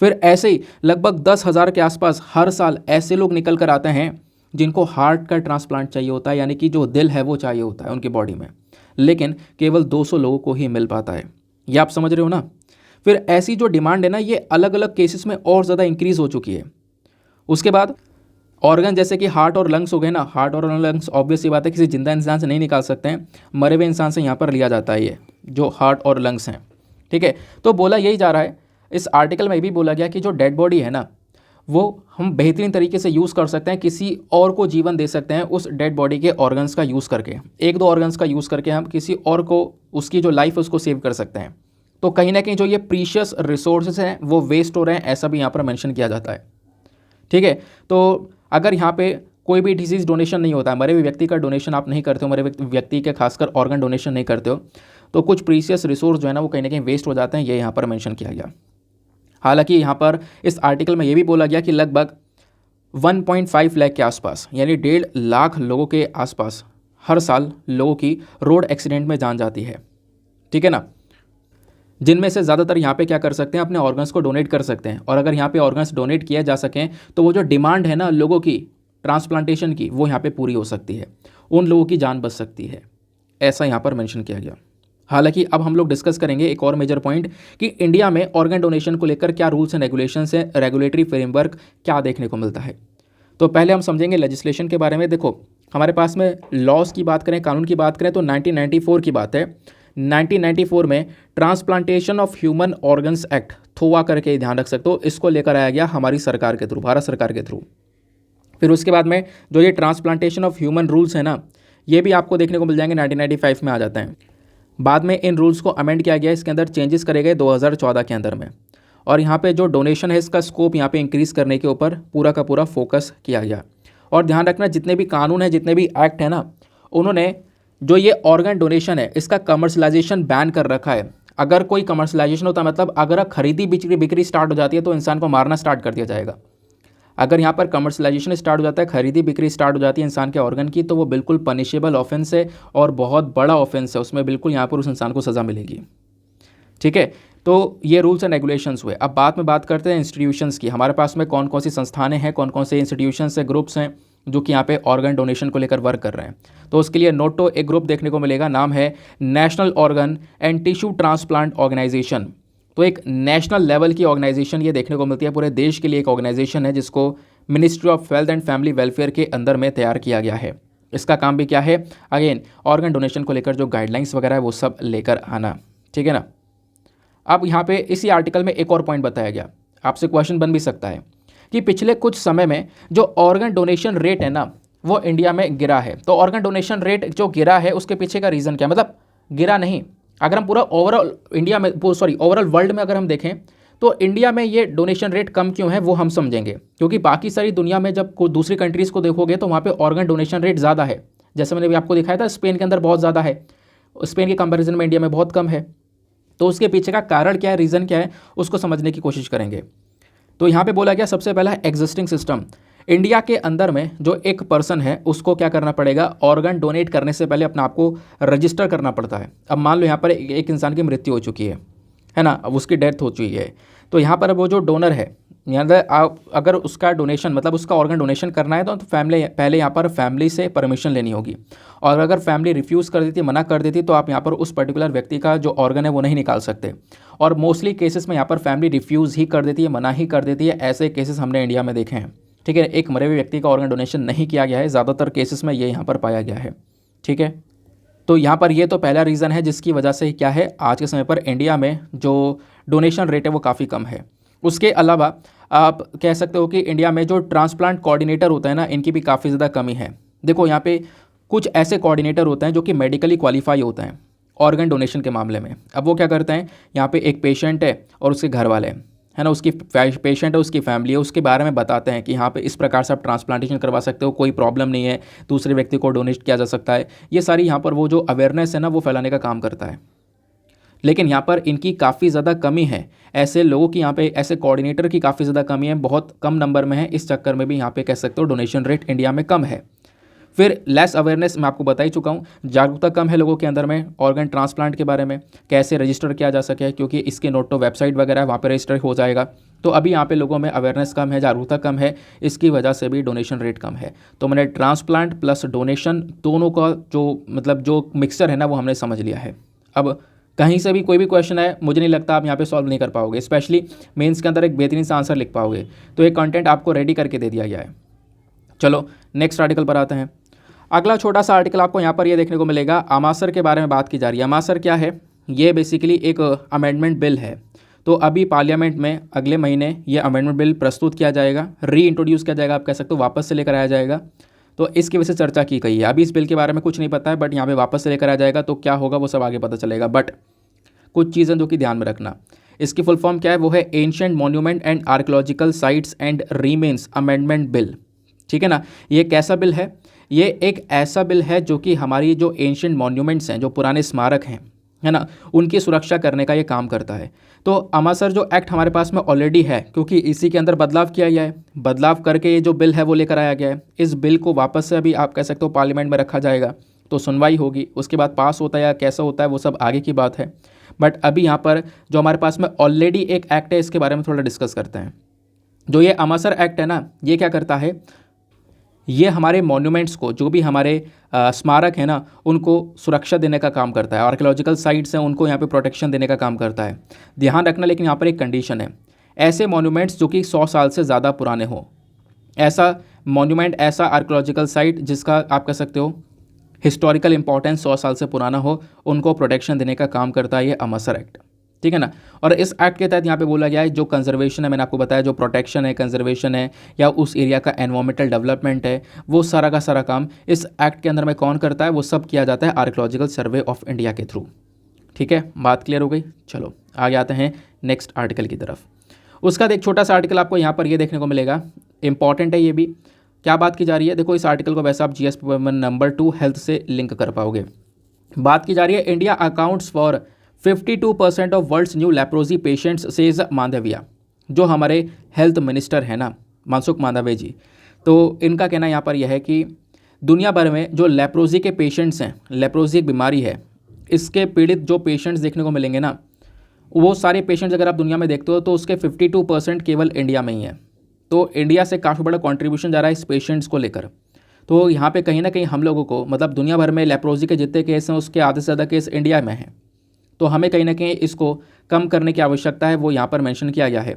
फिर ऐसे ही लगभग 10 हज़ार के आसपास हर साल ऐसे लोग निकल कर आते हैं जिनको हार्ट का ट्रांसप्लांट चाहिए होता है, यानी कि जो दिल है वो चाहिए होता है उनकी बॉडी में, लेकिन केवल 200 लोगों को ही मिल पाता है। ये आप समझ रहे हो ना। फिर ऐसी जो डिमांड है ना, ये अलग अलग केसेस में और ज़्यादा इंक्रीज हो चुकी है। उसके बाद ऑर्गन जैसे कि हार्ट और लंग्स हो गए ना, हार्ट और लंग्स ऑब्वियस सी बात है किसी जिंदा इंसान से नहीं निकाल सकते हैं, मरे हुए इंसान से यहाँ पर लिया जाता है ये जो हार्ट और लंग्स हैं। ठीक है, तो बोला यही जा रहा है, इस आर्टिकल में भी बोला गया कि जो डेड बॉडी है ना, वो हम बेहतरीन तरीके से यूज़ कर सकते हैं, किसी और को जीवन दे सकते हैं उस डेड बॉडी के ऑर्गन्स का यूज़ करके, 1-2 ऑर्गन्स का यूज़ करके हम किसी और को उसकी जो लाइफ है उसको सेव कर सकते हैं। तो कहीं ना कहीं जो ये प्रीशियस रिसोर्सेज हैं वो वेस्ट हो रहे हैं, ऐसा भी यहाँ पर मेंशन किया जाता है। ठीक है, तो अगर यहाँ पे कोई भी डिजीज़ डोनेशन नहीं होता है, मरे हुए व्यक्ति का डोनेशन आप नहीं करते हो, मरे हुए व्यक्ति के खासकर ऑर्गन डोनेशन नहीं करते हो, तो कुछ प्रीशियस रिसोर्स जो है ना वो कहीं ना कहीं वेस्ट हो जाते हैं, ये यहाँ पर मेंशन किया गया। हालांकि यहाँ पर इस आर्टिकल में ये भी बोला गया कि लगभग 1.5 लाख के आसपास, यानी 1.5 लाख लोगों के आसपास हर साल लोगों की रोड एक्सीडेंट में जान जाती है। ठीक है ना, जिनमें से ज़्यादातर यहाँ पे क्या कर सकते हैं, अपने ऑर्गन्स को डोनेट कर सकते हैं, और अगर यहाँ पे ऑर्गन्स डोनेट किया जा सकें तो वो जो डिमांड है ना लोगों की ट्रांसप्लांटेशन की, वो यहाँ पे पूरी हो सकती है, उन लोगों की जान बच सकती है, ऐसा यहाँ पर मेंशन किया गया। हालांकि अब हम लोग डिस्कस करेंगे एक और मेजर पॉइंट कि इंडिया में ऑर्गन डोनेशन को लेकर क्या रूल्स एंड रेगुलेशंस हैं, रेगुलेटरी फ्रेमवर्क क्या देखने को मिलता है। तो पहले हम समझेंगे लेजिस्लेशन के बारे में। देखो हमारे पास में लॉज की बात करें, कानून की बात करें तो 1994 की बात है। 1994 में transplantation of human organs act, थोआ करके ध्यान रख सकते हो, इसको लेकर आया गया हमारी सरकार के थ्रू, भारत सरकार के थ्रू। फिर उसके बाद में जो ये ट्रांसप्लांटेशन ऑफ ह्यूमन रूल्स है ना, ये भी आपको देखने को मिल जाएंगे, 1995 में आ जाते हैं। बाद में इन रूल्स को अमेंड किया गया, इसके अंदर चेंजेस करे गए 2014 के अंदर में, और यहाँ पे जो डोनेशन है इसका स्कोप यहाँ पे इंक्रीज़ करने के ऊपर पूरा का पूरा फोकस किया गया। और ध्यान रखना जितने भी कानून है, जितने भी एक्ट है ना, उन्होंने जो ये ऑर्गन डोनेशन है इसका कमर्शलाइजेशन बैन कर रखा है। अगर कोई कमर्शलाइजेशन होता है मतलब अगर खरीदी बिक्री स्टार्ट हो जाती है तो इंसान को मारना स्टार्ट कर दिया जाएगा। अगर यहाँ पर कमर्शलाइजेशन स्टार्ट हो जाता है, खरीदी बिक्री स्टार्ट हो जाती है इंसान के ऑर्गन की, तो वो बिल्कुल पनिशेबल ऑफेंस है और बहुत बड़ा ऑफेंस है, उसमें बिल्कुल यहाँ पर उस इंसान को सज़ा मिलेगी। ठीक है, तो ये रूल्स एंड रेगुलेशंस हुए। अब बाद में बात करते हैं इंस्टीट्यूशंस की। हमारे पास में कौन कौन सी संस्थानें हैं, कौन कौन से इंस्टीट्यूशंस हैं, ग्रुप्स हैं जो कि यहाँ पे ऑर्गन डोनेशन को लेकर वर्क कर रहे हैं। तो उसके लिए नोटो एक ग्रुप देखने को मिलेगा, नाम है national organ and tissue transplant organisation. तो एक नेशनल लेवल की ऑर्गेनाइजेशन ये देखने को मिलती है, पूरे देश के लिए एक ऑर्गेनाइजेशन है जिसको ministry of health and family welfare के अंदर में तैयार किया गया है। इसका काम भी क्या है, अगेन ऑर्गन डोनेशन को लेकर जो गाइडलाइंस वगैरह है वो सब लेकर आना। ठीक है ना। अब यहाँ पे इसी आर्टिकल में एक और पॉइंट बताया गया, आपसे क्वेश्चन बन भी सकता है कि पिछले कुछ समय में जो ऑर्गन डोनेशन रेट है ना वो इंडिया में गिरा है। तो ऑर्गन डोनेशन रेट जो गिरा है उसके पीछे का रीज़न क्या, मतलब गिरा नहीं, अगर हम पूरा ओवरऑल इंडिया में ओवरऑल वर्ल्ड में अगर हम देखें तो इंडिया में ये डोनेशन रेट कम क्यों है वो हम समझेंगे। क्योंकि बाकी सारी दुनिया में जब कोई दूसरी कंट्रीज़ को देखोगे तो वहाँ पे ऑर्गन डोनेशन रेट ज़्यादा है। जैसे मैंने भी आपको दिखाया था, स्पेन के अंदर बहुत ज़्यादा है, स्पेन के कंपैरिजन में इंडिया में बहुत कम है। तो उसके पीछे का कारण क्या है, रीज़न क्या है, उसको समझने की कोशिश करेंगे। तो यहाँ पे बोला गया सबसे पहला एग्जिस्टिंग सिस्टम। इंडिया के अंदर में जो एक पर्सन है उसको क्या करना पड़ेगा, ऑर्गन डोनेट करने से पहले अपने आप को रजिस्टर करना पड़ता है। अब मान लो यहाँ पर एक इंसान की मृत्यु हो चुकी है ना, अब उसकी डेथ हो चुकी है, तो यहाँ पर वो जो डोनर है, यहाँ अगर उसका डोनेशन मतलब उसका ऑर्गन डोनेशन करना है तो फैमिली पहले यहाँ पर फैमिली से परमिशन लेनी होगी, और अगर फैमिली रिफ्यूज़ कर देती, मना कर देती, तो आप यहाँ पर उस पर्टिकुलर व्यक्ति का जो ऑर्गन है वो नहीं निकाल सकते। और मोस्टली केसेस में यहाँ पर फैमिली रिफ्यूज़ ही कर देती है, मना ही कर देती है, ऐसे केसेस हमने इंडिया में देखे हैं। ठीक है, एक मरे हुए व्यक्ति का ऑर्गन डोनेशन नहीं किया गया है, ज़्यादातर केसेस में ये यहाँ पर पाया गया है। ठीक है, तो यहाँ पर ये तो पहला रीज़न है जिसकी वजह से क्या है, आज के समय पर इंडिया में जो डोनेशन रेट है वो काफ़ी कम है। उसके अलावा आप कह सकते हो कि इंडिया में जो ट्रांसप्लांट कोऑर्डिनेटर होता है ना, इनकी भी काफ़ी ज़्यादा कमी है। देखो यहाँ पे कुछ ऐसे कोऑर्डिनेटर होते हैं जो कि मेडिकली क्वालिफाई होते हैं ऑर्गन डोनेशन के मामले में। अब वो क्या करते हैं, यहाँ पे एक पेशेंट है और उसके घर वाले है ना, उसकी पेशेंट है, उसकी फैमिली है, उसके बारे में बताते हैं कि यहाँ पे इस प्रकार से आप ट्रांसप्लांटेशन करवा सकते हो, कोई प्रॉब्लम नहीं है, दूसरे व्यक्ति को डोनेट किया जा सकता है। ये सारी यहाँ पर वो जो अवेयरनेस है ना वो फैलाने का काम करता है। लेकिन यहाँ पर इनकी काफ़ी ज़्यादा कमी है, ऐसे लोगों की यहाँ पे ऐसे कोऑर्डिनेटर की काफ़ी ज़्यादा कमी है, बहुत कम नंबर में है, इस चक्कर में भी यहाँ पे कह सकते हो डोनेशन रेट इंडिया में कम है। फिर लेस अवेयरनेस, मैं आपको बता ही चुका हूँ, जागरूकता कम है लोगों के अंदर में ऑर्गन ट्रांसप्लांट के बारे में, कैसे रजिस्टर किया जा सके, क्योंकि इसके नोट तो वेबसाइट वगैरह है, वहाँ पे रजिस्टर हो जाएगा। तो अभी यहाँ पे लोगों में अवेयरनेस कम है, जागरूकता कम है, इसकी वजह से भी डोनेशन रेट कम है। तो मैंने ट्रांसप्लांट प्लस डोनेशन दोनों का जो मिक्सचर है ना वो हमने समझ लिया है। अब कहीं से भी कोई भी क्वेश्चन है, मुझे नहीं लगता आप यहाँ पे सॉल्व नहीं कर पाओगे, स्पेशली मेंस के अंदर एक बेहतरीन सा आंसर लिख पाओगे। तो ये कंटेंट आपको रेडी करके दे दिया गया है। चलो नेक्स्ट आर्टिकल पर आते हैं। अगला छोटा सा आर्टिकल आपको यहाँ पर ये देखने को मिलेगा, अमासर के बारे में बात की जा रही है। अमासर क्या है? ये बेसिकली एक अमेंडमेंट बिल है। तो अभी पार्लियामेंट में अगले महीने ये अमेंडमेंट बिल प्रस्तुत किया जाएगा, री इंट्रोड्यूस किया जाएगा, आप कह सकते हो वापस से लेकर आया जाएगा। तो इसकी वजह से चर्चा की गई है। अभी इस बिल के बारे में कुछ नहीं पता है, बट यहाँ पे वापस से लेकर आ जाएगा, तो क्या होगा वो सब आगे पता चलेगा। बट कुछ चीज़ें जो कि ध्यान में रखना, इसकी फुल फॉर्म क्या है, वो है ancient monument and archaeological sites and remains amendment bill. ठीक है ना। ये कैसा बिल है? ये एक ऐसा बिल है जो कि हमारी जो एंशिएंट मॉन्यूमेंट्स हैं, जो पुराने स्मारक हैं, है ना, उनकी सुरक्षा करने का ये काम करता है। तो अमासर जो एक्ट हमारे पास में ऑलरेडी है, क्योंकि इसी के अंदर बदलाव किया गया है, बदलाव करके ये जो बिल है वो लेकर आया गया है। इस बिल को वापस से अभी आप कह सकते हो पार्लियामेंट में रखा जाएगा, तो सुनवाई होगी, उसके बाद पास होता है या कैसा होता है वो सब आगे की बात है। बट अभी यहाँ पर जो हमारे पास में ऑलरेडी एक एक्ट है, इसके बारे में थोड़ा डिस्कस करते हैं। जो ये अमासर एक्ट है ना, ये क्या करता है, ये हमारे मॉन्यूमेंट्स को, जो भी हमारे स्मारक है ना, उनको सुरक्षा देने का काम करता है। आर्कियोलॉजिकल साइट्स हैं, उनको यहाँ पे प्रोटेक्शन देने का काम करता है। ध्यान रखना, लेकिन यहाँ पर एक कंडीशन है, ऐसे मॉन्यूमेंट्स जो कि 100 साल से ज़्यादा पुराने हो, ऐसा मॉन्यूमेंट, ऐसा आर्कियोलॉजिकल साइट जिसका आप कह सकते हो हिस्टोरिकल इंपॉर्टेंस 100 साल से पुराना हो, उनको प्रोटेक्शन देने का काम करता है ये अमासर एक्ट। ठीक है ना। और इस एक्ट के तहत यहाँ पे बोला गया है, जो कंजर्वेशन है, मैंने आपको बताया, जो प्रोटेक्शन है, कंजर्वेशन है, या उस एरिया का एनवायरमेंटल डेवलपमेंट है, वो सारा का सारा काम इस एक्ट के अंदर में कौन करता है, वो सब किया जाता है आर्कियोलॉजिकल सर्वे ऑफ इंडिया के थ्रू। ठीक है, बात क्लियर हो गई। चलो आगे आते हैं नेक्स्ट आर्टिकल की तरफ। उसका एक छोटा सा आर्टिकल आपको यहाँ पर ये देखने को मिलेगा, इंपॉर्टेंट है ये भी। क्या बात की जा रही है? देखो, इस आर्टिकल को वैसे आप जीएस पेपर नंबर 2 हेल्थ से लिंक कर पाओगे। बात की जा रही है, India accounts for 52% of world's new leprosy patients, says Mandaviya. जो हमारे हेल्थ मिनिस्टर हैं ना, मनसुख मांडविया जी, तो इनका कहना यहाँ पर यह है कि दुनिया भर में जो लेप्रोजी के पेशेंट्स हैं, लेप्रोजी एक बीमारी है, इसके पीड़ित जो पेशेंट्स देखने को मिलेंगे ना, वो सारे पेशेंट्स अगर आप दुनिया में देखते हो तो उसके 52% केवल इंडिया में ही है। तो इंडिया से काफ़ी बड़ा कंट्रीब्यूशन जा रहा है इस पेशेंट्स को लेकर। तो यहाँ पे कहीं ना कहीं हम लोगों को, मतलब दुनिया भर में लेप्रोजी के जितने केस हैं उसके आधे से ज़्यादा केस इंडिया में हैं। तो हमें कहीं ना कहीं इसको कम करने की आवश्यकता है, वो यहाँ पर मेंशन किया गया है।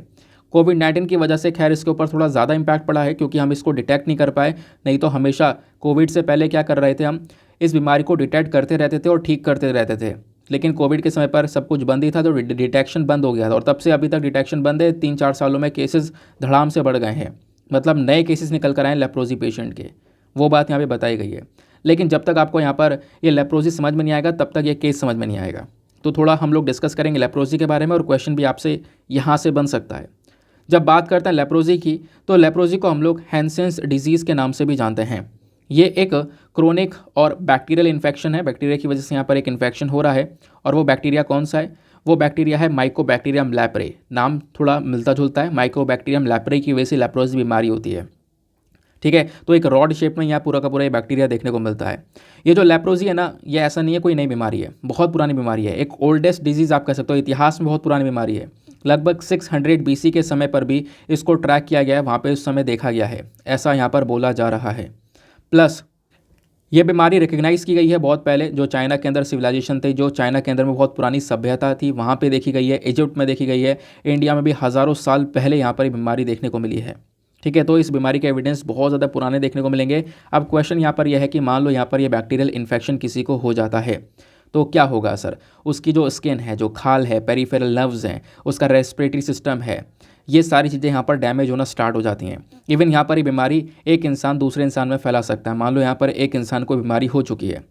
कोविड-19 की वजह से खैर इसके ऊपर थोड़ा ज़्यादा इम्पैक्ट पड़ा है, क्योंकि हम इसको डिटेक्ट नहीं कर पाए। नहीं तो हमेशा कोविड से पहले क्या कर रहे थे, हम इस बीमारी को डिटेक्ट करते रहते थे और ठीक करते रहते थे। लेकिन कोविड के समय पर सब कुछ बंद ही था, तो डिटेक्शन बंद हो गया था, और तब से अभी तक डिटेक्शन बंद है। 3-4 सालों में केसेस धड़ाम से बढ़ गए हैं, मतलब नए केसेस निकल कर आए लेप्रोजी पेशेंट के, वो बात यहाँ पे बताई गई है। लेकिन जब तक आपको यहाँ पर ये लेप्रोजी समझ में नहीं आएगा, तब तक ये केस समझ में नहीं आएगा। तो थोड़ा हम लोग डिस्कस करेंगे लेप्रोजी के बारे में, और क्वेश्चन भी आपसे यहाँ से बन सकता है। जब बात करते हैं लेप्रोजी की, तो लेप्रोजी को हम लोग हैंसेंस डिजीज़ के नाम से भी जानते हैं। ये एक क्रोनिक और बैक्टीरियल इन्फेक्शन है, बैक्टीरिया की वजह से यहाँ पर एक इन्फेक्शन हो रहा है। और वो बैक्टीरिया कौन सा है? वो बैक्टीरिया है माइकोबैक्टीरियम लैप्रे। नाम थोड़ा मिलता जुलता है, माइकोबैक्टीरियम लैप्रे की वजह से लेप्रोजी बीमारी होती है। ठीक है, तो एक रॉड शेप में यहाँ पूरा का पूरा ये बैक्टीरिया देखने को मिलता है। ये जो लेप्रोजी है ना, ये ऐसा नहीं है कोई नई बीमारी है, बहुत पुरानी बीमारी है, एक ओल्डेस्ट डिजीज़ आप कह सकते हो, इतिहास में बहुत पुरानी बीमारी है। लगभग 600 BC के समय पर भी इसको ट्रैक किया गया है, वहाँ पे उस समय देखा गया है, ऐसा यहाँ पर बोला जा रहा है। प्लस ये बीमारी रिकग्नाइज़ की गई है बहुत पहले, जो चाइना के अंदर सिविलाइजेशन थे, जो चाइना के अंदर में बहुत पुरानी सभ्यता थी, वहाँ पे देखी गई है, इजिप्ट में देखी गई है, इंडिया में भी हज़ारों साल पहले यहाँ पर ये बीमारी देखने को मिली है। ठीक है, तो इस बीमारी के एविडेंस बहुत ज़्यादा पुराने देखने को मिलेंगे। अब क्वेश्चन यहाँ पर यह है कि मान लो यहाँ पर ये बैक्टीरियल इन्फेक्शन किसी को हो जाता है, तो क्या होगा असर? उसकी जो स्किन है, जो खाल है, पेरिफेरल नर्व्स हैं, उसका रेस्पिरेटरी सिस्टम है, ये सारी चीज़ें यहाँ पर डैमेज होना स्टार्ट हो जाती हैं। इवन यहाँ पर ये बीमारी एक इंसान दूसरे इंसान में फैला सकता है। मान लो यहाँ पर एक इंसान को बीमारी हो चुकी है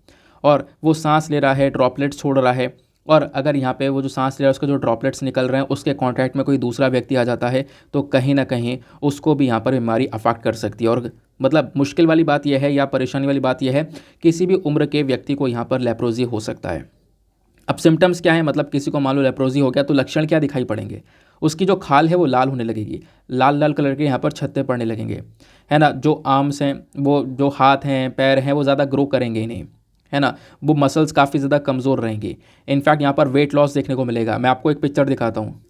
और वो सांस ले रहा है, ड्रॉपलेट्स छोड़ रहा है, और अगर यहाँ पे वो जो सांस ले रहा है उसके जो ड्रॉपलेट्स निकल रहे हैं उसके कांटेक्ट में कोई दूसरा व्यक्ति आ जाता है, तो कहीं ना कहीं उसको भी यहाँ पर बीमारी अफेक्ट कर सकती है। और मतलब मुश्किल वाली बात यह है, या परेशानी वाली बात यह है, किसी भी उम्र के व्यक्ति को यहाँ पर लेप्रोजी हो सकता है। अब सिम्टम्स क्या है, मतलब किसी को मान लो लेप्रोजी हो गया तो लक्षण क्या दिखाई पड़ेंगे? उसकी जो खाल है वो लाल होने लगेगी, लाल लाल कलर के यहाँ पर छत्ते पड़ने लगेंगे, है ना। जो आर्म्स हैं, वो जो हाथ हैं पैर हैं वो ज़्यादा ग्रो करेंगे ही नहीं, है ना। वो मसल्स काफ़ी ज़्यादा कमज़ोर रहेंगी। इनफैक्ट यहाँ पर वेट लॉस देखने को मिलेगा। मैं आपको एक पिक्चर दिखाता हूँ।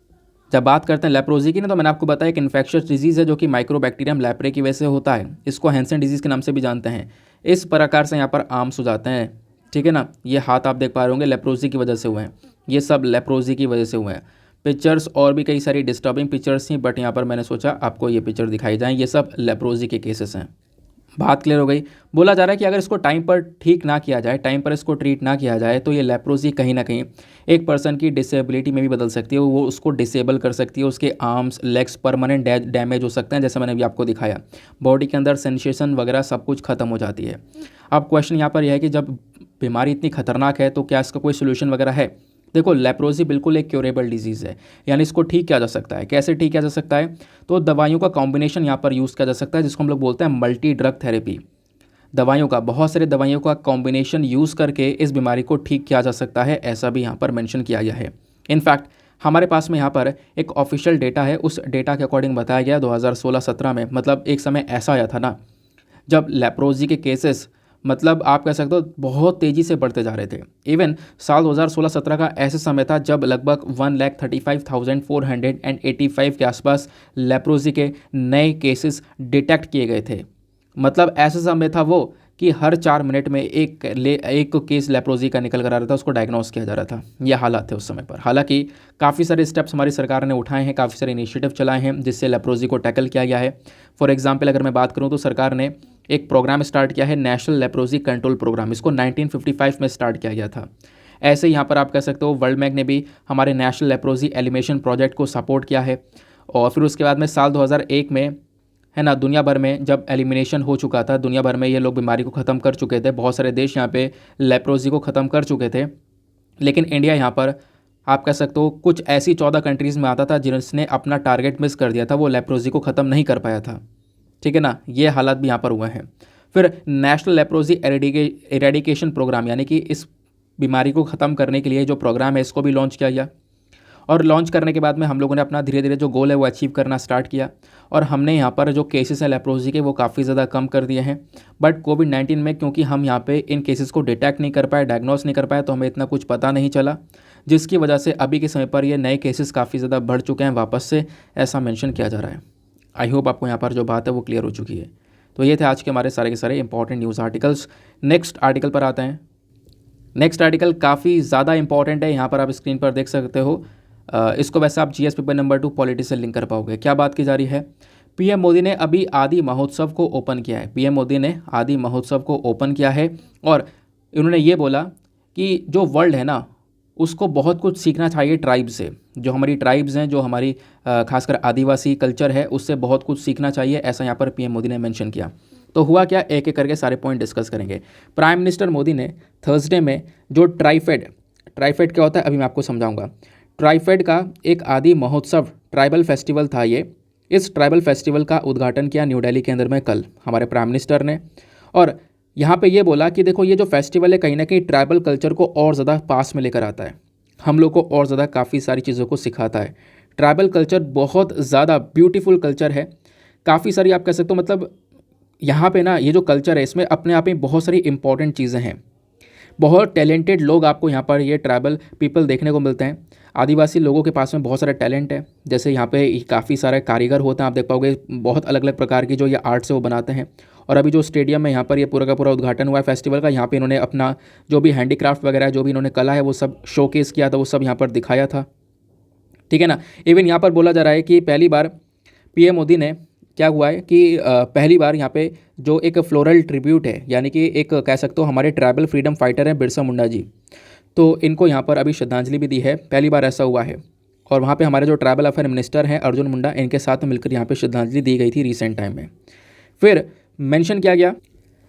जब बात करते हैं लेप्रोजी की ना, तो मैंने आपको बताया एक इन्फेक्शियस डिजीज़ है जो कि माइक्रोबैक्टीरियम लेप्रे की वजह से होता है। इसको हैंसन डिजीज़ के नाम से भी जानते हैं। इस प्रकार से यहाँ पर आर्म्स हो जाते हैं, ठीक है ना। ये हाथ आप देख पा रहे होंगे लेप्रोजी की वजह से हुए हैं, ये सब लेप्रोजी की वजह से हुए हैं। पिक्चर्स और भी कई सारी डिस्टर्बिंग पिक्चर्स थी, बट यहाँ पर मैंने सोचा आपको ये पिक्चर दिखाई जाएँ। ये सब लेप्रोजी के केसेस हैं। बात क्लियर हो गई। बोला जा रहा है कि अगर इसको टाइम पर ठीक ना किया जाए, टाइम पर इसको ट्रीट ना किया जाए, तो ये लेप्रोसी कहीं ना कहीं एक पर्सन की डिसेबिलिटी में भी बदल सकती है। वो उसको डिसेबल कर सकती है, उसके आर्म्स लेग्स परमानेंट डैमेज हो सकते हैं, जैसे मैंने अभी आपको दिखाया। बॉडी के अंदर सेंसेशन वगैरह सब कुछ खत्म हो जाती है। अब क्वेश्चन यहाँ पर यह है कि जब बीमारी इतनी खतरनाक है तो क्या इसका कोई सोल्यूशन वगैरह है। देखो, लेप्रोसी बिल्कुल एक क्योरेबल डिजीज़ है, यानी इसको ठीक किया जा सकता है। कैसे ठीक किया जा सकता है, तो दवाइयों का कॉम्बिनेशन यहाँ पर यूज़ किया जा सकता है, जिसको हम लोग बोलते हैं मल्टी ड्रग थेरेपी। दवाइयों का, बहुत सारे दवाइयों का कॉम्बिनेशन यूज़ करके इस बीमारी को ठीक किया जा सकता है, ऐसा भी यहाँ पर मेंशन किया गया है। इनफैक्ट हमारे पास में यहाँ पर एक ऑफिशियल डेटा है, उस डेटा के अकॉर्डिंग बताया गया 2016-17 में, मतलब एक समय ऐसा आया था ना जब लेप्रोसी के केसेस, मतलब आप कह सकते हो बहुत तेज़ी से बढ़ते जा रहे थे। इवन साल 2016-17 का ऐसा समय था जब लगभग 1,35,485 के आसपास लेप्रोसी के नए केसेस डिटेक्ट किए गए थे। मतलब ऐसा समय था वो कि हर 4 मिनट में एक केस लेप्रोसी का निकल कर आ रहा था, उसको डायग्नोस किया जा रहा था। ये हालात थे उस समय पर। हालांकि काफ़ी सारे स्टेप्स हमारी सरकार ने उठाए हैं, काफ़ी सारे इनिशिएटिव चलाए हैं जिससे लेप्रोसी को टैकल किया गया है। फॉर एग्जाम्पल अगर मैं बात करूँ तो सरकार ने एक प्रोग्राम स्टार्ट किया है, नेशनल लेप्रोसी कंट्रोल प्रोग्राम। इसको 1955 में स्टार्ट किया गया था। ऐसे यहाँ पर आप कह सकते हो वर्ल्ड बैंक ने भी हमारे नेशनल लेप्रोसी एलिमिनेशन प्रोजेक्ट को सपोर्ट किया है। और फिर उसके बाद में साल 2001 में, है ना, दुनिया भर में जब एलिमिनेशन हो चुका था, दुनिया भर में ये लोग बीमारी को ख़त्म कर चुके थे, बहुत सारे देश यहाँ पे लेप्रोसी को ख़त्म कर चुके थे, लेकिन इंडिया यहाँ पर आप कह सकते हो कुछ ऐसी 14 कंट्रीज़ में आता था जिसने अपना टारगेट मिस कर दिया था, वो लेप्रोसी को ख़त्म नहीं कर पाया था, ठीक है ना। ये हालात भी यहाँ पर हुए हैं। फिर नेशनल लेप्रोसी एरेडिकेशन प्रोग्राम, यानी कि इस बीमारी को ख़त्म करने के लिए जो प्रोग्राम है इसको भी लॉन्च किया गया। और लॉन्च करने के बाद में हम लोगों ने अपना धीरे धीरे जो गोल है वो अचीव करना स्टार्ट किया, और हमने यहाँ पर जो केसेस हैं लेप्रोसी के वो काफ़ी ज़्यादा कम कर दिए हैं। बट कोविड-19 में क्योंकि हम यहाँ पे इन केसेस को डिटेक्ट नहीं कर पाए, डायग्नोस नहीं कर पाए, तो हमें इतना कुछ पता नहीं चला, जिसकी वजह से अभी के समय पर ये नए केसेस काफ़ी ज़्यादा बढ़ चुके हैं वापस से, ऐसा मेंशन किया जा रहा है। आई होप आपको यहाँ पर जो बात है वो क्लियर हो चुकी है। तो ये थे आज के हमारे सारे के सारे important news articles. Next article पर आते हैं। नेक्स्ट आर्टिकल काफ़ी ज़्यादा इंपॉर्टेंट है, यहाँ पर आप स्क्रीन पर देख सकते हो। इसको वैसे आप जीएस पेपर नंबर 2 पॉलिटी से लिंक कर पाओगे। क्या बात की जा रही है, पीएम मोदी ने अभी आदि महोत्सव को ओपन किया है। पीएम मोदी ने आदि महोत्सव को ओपन किया है और इन्होंने ये बोला कि जो वर्ल्ड है ना उसको बहुत कुछ सीखना चाहिए ट्राइब से। जो हमारी ट्राइब्स हैं, जो हमारी खासकर आदिवासी कल्चर है, उससे बहुत कुछ सीखना चाहिए, ऐसा यहाँ पर पीएम मोदी ने मेंशन किया। तो हुआ क्या, एक एक करके सारे पॉइंट डिस्कस करेंगे। प्राइम मिनिस्टर मोदी ने थर्सडे में जो ट्राइफेड क्या होता है अभी मैं आपको समझाऊंगा। ट्राइफेड का एक आदि महोत्सव ट्राइबल फेस्टिवल था ये। इस ट्राइबल फेस्टिवल का उद्घाटन किया न्यू दिल्ली के अंदर में कल हमारे प्राइम मिनिस्टर ने, और यहाँ पे ये बोला कि देखो ये जो फेस्टिवल है कहीं ना कहीं ट्राइबल कल्चर को और ज़्यादा पास में लेकर आता है, हम लोग को और ज़्यादा काफ़ी सारी चीज़ों को सिखाता है। ट्राइबल कल्चर बहुत ज़्यादा ब्यूटीफुल कल्चर है, काफ़ी सारी आप कह सकते हो, मतलब यहाँ पे ना ये जो कल्चर है इसमें अपने आप में बहुत सारी इंपॉर्टेंट चीज़ें हैं। बहुत टैलेंटेड लोग आपको यहाँ पर ये ट्राइबल पीपल देखने को मिलते हैं। आदिवासी लोगों के पास में बहुत सारा टैलेंट है, जैसे यहाँ पे काफ़ी सारे कारीगर होते हैं, आप देख पाओगे बहुत अलग अलग प्रकार की जो ये आर्ट से वो बनाते हैं। और अभी जो स्टेडियम में यहाँ पर ये पूरा का पूरा उद्घाटन हुआ है फेस्टिवल का, यहाँ पे इन्होंने अपना जो भी हैंडीक्राफ्ट वगैरह जो भी इन्होंने कला है वो सब शोकेस किया था, वो सब यहाँ पर दिखाया था, ठीक है ना। इवन यहाँ पर बोला जा रहा है कि पहली बार पीएम मोदी ने क्या हुआ है कि पहली बार यहाँ पे जो एक फ्लोरल ट्रिब्यूट है, यानी कि एक कह सकते हो हमारे ट्राइबल फ्रीडम फाइटर हैं बिरसा मुंडा जी, तो इनको यहाँ पर अभी श्रद्धांजलि भी दी है, पहली बार ऐसा हुआ है। और वहाँ पे हमारे जो ट्राइबल अफेयर मिनिस्टर हैं अर्जुन मुंडा, इनके साथ मिलकर यहाँ पे श्रद्धांजलि दी गई थी रिसेंट टाइम में। फिर मेंशन किया गया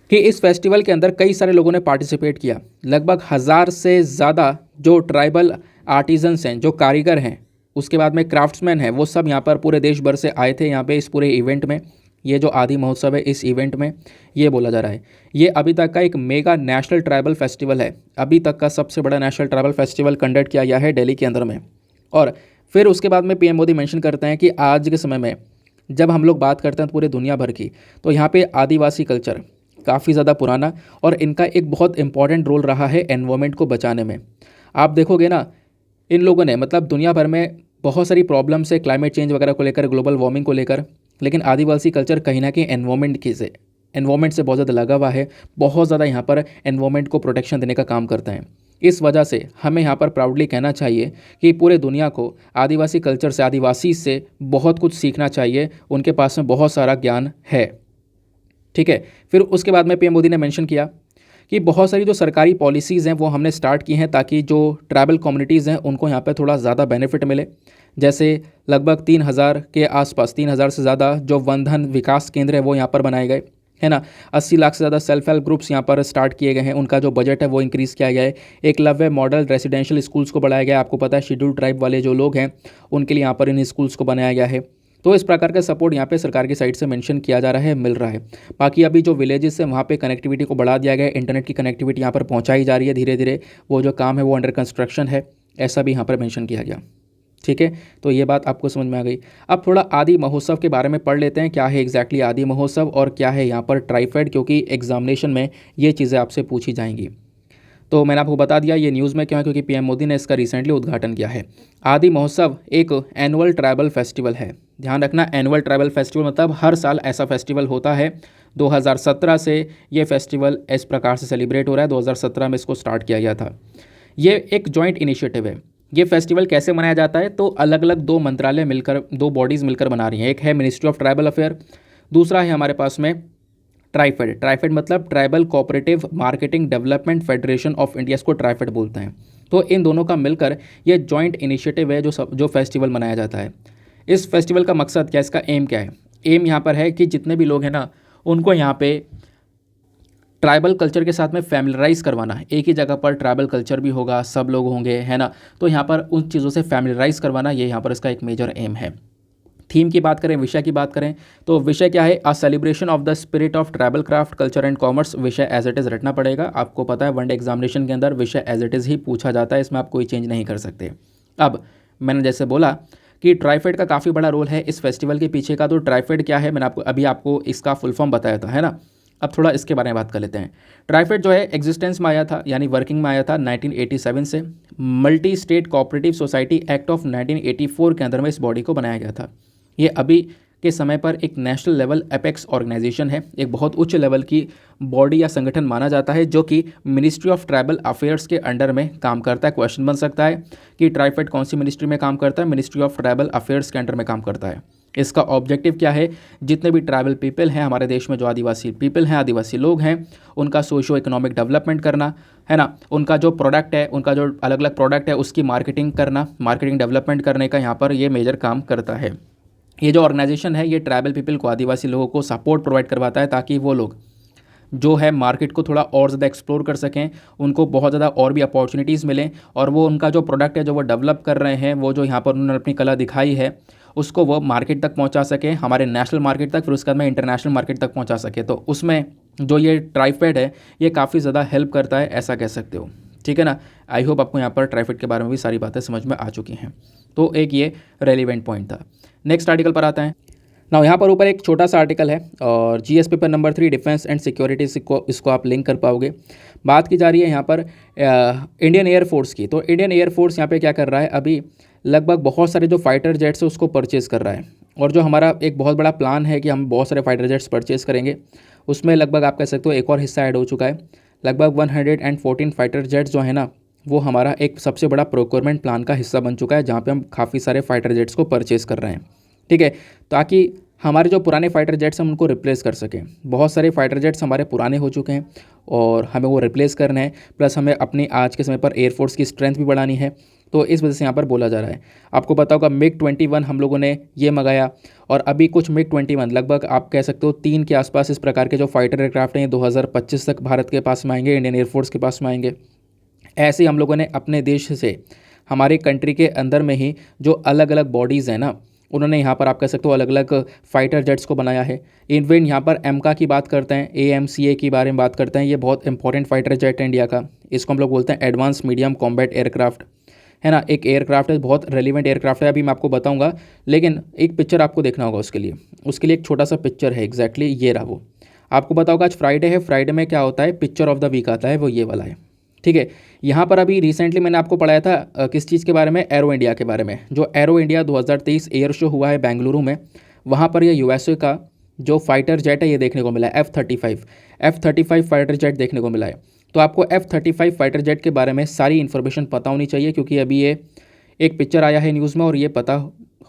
कि इस फेस्टिवल के अंदर कई सारे लोगों ने पार्टिसिपेट किया, लगभग 1000 से ज़्यादा जो ट्राइबल आर्टिजन्स हैं, जो कारीगर हैं, उसके बाद में क्राफ्ट्समैन हैं, वो सब यहाँ पर पूरे देश भर से आए थे यहाँ पे इस पूरे इवेंट में। ये जो आदि महोत्सव है इस इवेंट में, ये बोला जा रहा है ये अभी तक का एक मेगा नेशनल ट्राइबल फेस्टिवल है, अभी तक का सबसे बड़ा नेशनल ट्राइबल फेस्टिवल कंडक्ट किया गया है दिल्ली के अंदर में। और फिर उसके बाद में पीएम मोदी मेंशन करते हैं कि आज के समय में जब हम लोग बात करते हैं पूरे दुनिया भर की, तो यहाँ पे आदिवासी कल्चर काफ़ी ज़्यादा पुराना और इनका एक बहुत इंपॉर्टेंट रोल रहा है एनवायरनमेंट को बचाने में। आप देखोगे ना, इन लोगों ने मतलब दुनिया भर में बहुत सारी प्रॉब्लम्स है क्लाइमेट चेंज वगैरह को लेकर, ग्लोबल वार्मिंग को लेकर, लेकिन आदिवासी कल्चर कहीं ना कहीं एनवायरनमेंट से बहुत ज़्यादा लगा हुआ है, बहुत ज़्यादा यहाँ पर एनवायरनमेंट को प्रोटेक्शन देने का काम करते हैं। इस वजह से हमें यहाँ पर प्राउडली कहना चाहिए कि पूरे दुनिया को आदिवासी कल्चर से, आदिवासी से बहुत कुछ सीखना चाहिए, उनके पास में बहुत सारा ज्ञान है। ठीक है, फिर उसके बाद में पीएम मोदी ने मेंशन किया कि बहुत सारी जो सरकारी पॉलिसीज़ हैं वो हमने स्टार्ट की हैं ताकि जो ट्राइबल कम्युनिटीज़ हैं उनको यहाँ पे थोड़ा ज़्यादा बेनिफिट मिले। जैसे लगभग 3,000 के आसपास, 3,000 से ज़्यादा जो वन धन विकास केंद्र है वो यहाँ पर बनाए गए, है ना। 80 लाख से ज़्यादा सेल्फ हेल्प ग्रुप्स यहाँ पर स्टार्ट किए गए हैं, उनका जो बजट है वो इंक्रीज़ किया गया है। एकलव्य मॉडल रेजिडेंशियल स्कूल्स को बढ़ाया गया है। आपको पता है शेड्यूल ट्राइब वाले जो लोग हैं उनके लिए यहाँ पर इन स्कूल्स को बनाया गया है। तो इस प्रकार का सपोर्ट यहाँ पे सरकार की साइड से मेंशन किया जा रहा है, मिल रहा है। बाकी अभी जो विलेजेस है वहाँ पे कनेक्टिविटी को बढ़ा दिया गया है, इंटरनेट की कनेक्टिविटी यहाँ पर पहुँचाई जा रही है धीरे धीरे। वो जो काम है वो अंडर कंस्ट्रक्शन है, ऐसा भी यहाँ पर मेंशन किया गया। ठीक है, तो ये बात आपको समझ में आ गई। अब थोड़ा आदि महोत्सव के बारे में पढ़ लेते हैं, क्या है एग्जैक्टली आदि महोत्सव और क्या है यहाँ पर ट्राइफेड, क्योंकि एग्जामिनेशन में ये चीज़ें आपसे पूछी जाएंगी। तो मैंने आपको बता दिया ये न्यूज़ में क्यों है, क्योंकि पीएम मोदी ने इसका रिसेंटली उद्घाटन किया है। आदि महोत्सव एक एनुअल ट्राइबल फेस्टिवल है। ध्यान रखना, एनुअल ट्राइबल फेस्टिवल मतलब हर साल ऐसा फेस्टिवल होता है। 2017 से ये फेस्टिवल इस प्रकार से सेलिब्रेट हो रहा है। 2017 में इसको स्टार्ट किया गया था। ये एक जॉइंट इनिशिएटिव है। ये फेस्टिवल कैसे मनाया जाता है, तो अलग अलग दो मंत्रालय मिलकर, दो बॉडीज़ मिलकर बना रही हैं। एक है मिनिस्ट्री ऑफ ट्राइबल अफेयर, दूसरा है हमारे पास में ट्राइफेड। ट्राइफेड मतलब tribal cooperative marketing development federation of India, इसको ट्राइफेड बोलते हैं। तो इन दोनों का मिलकर ये जॉइंट इनिशिएटिव है जो फेस्टिवल मनाया जाता है। इस फेस्टिवल का मकसद क्या है, इसका एम क्या है? एम यहाँ पर है कि जितने भी लोग हैं ना उनको यहाँ पे ट्राइबल कल्चर के साथ में फैमिलराइज करवाना है। एक ही जगह पर ट्राइबल कल्चर भी होगा, सब लोग होंगे, है ना। तो यहाँ पर उन चीज़ों से फैमिलराइज करवाना, ये यहाँ पर इसका एक मेजर एम है। थीम की बात करें, विषय की बात करें, तो विषय क्या है? A celebration of the spirit of tribal craft culture and commerce. विषय एज इट इज़ रटना पड़ेगा। आपको पता है वनडे एग्जामिनेशन के अंदर विषय एज इट इज़ ही पूछा जाता है, इसमें आप कोई चेंज नहीं कर सकते। अब मैंने जैसे बोला कि ट्राइफेड का काफ़ी बड़ा रोल है इस फेस्टिवल के पीछे का। तो ट्राइफेड क्या है, मैंने आपको इसका फुल फॉर्म बताया था, है ना। अब थोड़ा इसके बारे में बात कर लेते हैं। ट्राइफेड जो है एग्जिस्टेंस में आया था, यानी वर्किंग में आया था 1987 से। Multi state cooperative society act of 1984 के अंदर में इस बॉडी को बनाया गया था। ये अभी के समय पर एक नेशनल लेवल एपेक्स ऑर्गेनाइजेशन है, एक बहुत उच्च लेवल की बॉडी या संगठन माना जाता है, जो कि मिनिस्ट्री ऑफ ट्राइबल अफेयर्स के अंडर में काम करता है। क्वेश्चन बन सकता है कि ट्राइफेड कौन सी मिनिस्ट्री में काम करता है? मिनिस्ट्री ऑफ ट्राइबल अफेयर्स के अंडर में काम करता है। इसका ऑब्जेक्टिव क्या है? जितने भी ट्राइबल पीपल हैं हमारे देश में, जो आदिवासी पीपल हैं, आदिवासी लोग हैं, उनका सोशो इकोनॉमिक डेवलपमेंट करना, है ना। उनका जो प्रोडक्ट है, उनका जो अलग अलग प्रोडक्ट है उसकी मार्केटिंग करना, मार्केटिंग डेवलपमेंट करने का यहाँ पर ये मेजर काम करता है। ये जो ऑर्गेनाइजेशन है ये ट्राइबल पीपल को, आदिवासी लोगों को सपोर्ट प्रोवाइड करवाता है ताकि वो लोग जो है मार्केट को थोड़ा और ज़्यादा एक्सप्लोर कर सकें, उनको बहुत ज़्यादा और भी अपॉर्चुनिटीज़ मिलें, और वो उनका जो प्रोडक्ट है जो वो डेवलप कर रहे हैं, वो जो यहाँ पर उन्होंने अपनी कला दिखाई है उसको वो मार्केट तक पहुँचा सकें, हमारे नेशनल मार्केट तक, फिर उसके बाद में इंटरनेशनल मार्केट तक पहुँचा सके। तो उसमें जो ये ट्राइफेड है ये काफ़ी ज़्यादा हेल्प करता है, ऐसा कह सकते हो। ठीक है ना। आई होप आपको यहाँ पर ट्राइफेड के बारे में भी सारी बातें समझ में आ चुकी हैं। तो एक ये रेलिवेंट पॉइंट था। नेक्स्ट आर्टिकल पर आता है ना। यहाँ पर ऊपर एक छोटा सा आर्टिकल है और GS paper number 3 defence and security, इसको आप लिंक कर पाओगे। बात की जा रही है यहाँ पर इंडियन एयरफोर्स की। तो इंडियन एयरफोर्स यहाँ पे क्या कर रहा है, अभी लगभग बहुत सारे जो फाइटर जेट्स है उसको परचेज़ कर रहा है। और जो हमारा एक बहुत बड़ा प्लान है कि हम बहुत सारे फाइटर जेट्स परचेज़ करेंगे, उसमें लगभग आप कह सकते हो एक और हिस्सा ऐड हो चुका है। लगभग 114 फाइटर जेट्स जो है ना वो हमारा एक सबसे बड़ा प्रोक्योरमेंट प्लान का हिस्सा बन चुका है, जहाँ पे हम काफ़ी सारे फाइटर जेट्स को परचेज़ कर रहे हैं। ठीक है, ताकि हमारे जो पुराने फाइटर जेट्स हम उनको रिप्लेस कर सकें। बहुत सारे फाइटर जेट्स हमारे पुराने हो चुके हैं और हमें वो रिप्लेस करना है, प्लस हमें अपनी आज के समय पर एयरफोर्स की स्ट्रेंथ भी बढ़ानी है। तो इस वजह से यहाँ पर बोला जा रहा है। आपको पता होगा MiG-21 हम लोगों ने ये मंगाया, और अभी कुछ MiG-21 लगभग आप कह सकते हो 3 के आसपास इस प्रकार के जो फाइटर एयरक्राफ्ट हैं 2025 तक भारत के पास में आएंगे, इंडियन एयरफोर्स के पास में आएंगे। ऐसे ही हम लोगों ने अपने देश से, हमारे कंट्री के अंदर में ही जो अलग अलग बॉडीज़ हैं ना, उन्होंने यहाँ पर आप कह सकते हो अलग अलग फाइटर जेट्स को बनाया है। इवन यहाँ पर एमका की बात करते हैं, AMCA के बारे में बात करते हैं। ये बहुत इंपॉर्टेंट फाइटर जेट है इंडिया का। इसको हम लोग बोलते हैं एडवांस मीडियम कॉम्बैट एयरक्राफ्ट, है ना। एक एयरक्राफ्ट है, बहुत रेलिवेंट एयरक्राफ्ट है, अभी मैं आपको बताऊंगा, लेकिन एक पिक्चर आपको देखना होगा उसके लिए एक छोटा सा पिक्चर है, एग्जैक्टली ये रहा वो। आपको पता होगा आज फ्राइडे है, फ्राइडे में क्या होता है, पिक्चर ऑफ द वीक आता है, वो ये वाला है, ठीक है। यहाँ पर अभी रिसेंटली मैंने आपको पढ़ाया था किस चीज़ के बारे में, एरो इंडिया के बारे में। जो एरो इंडिया 2023 एयर शो हुआ है बेंगलुरु में, वहाँ पर ये यूएसए का जो फाइटर जेट है ये देखने को मिला है, F-35 फाइटर जेट देखने को मिला है। तो आपको F-35 फाइटर जेट के बारे में सारी इन्फॉर्मेशन पता होनी चाहिए, क्योंकि अभी ये एक पिक्चर आया है न्यूज़ में और ये पता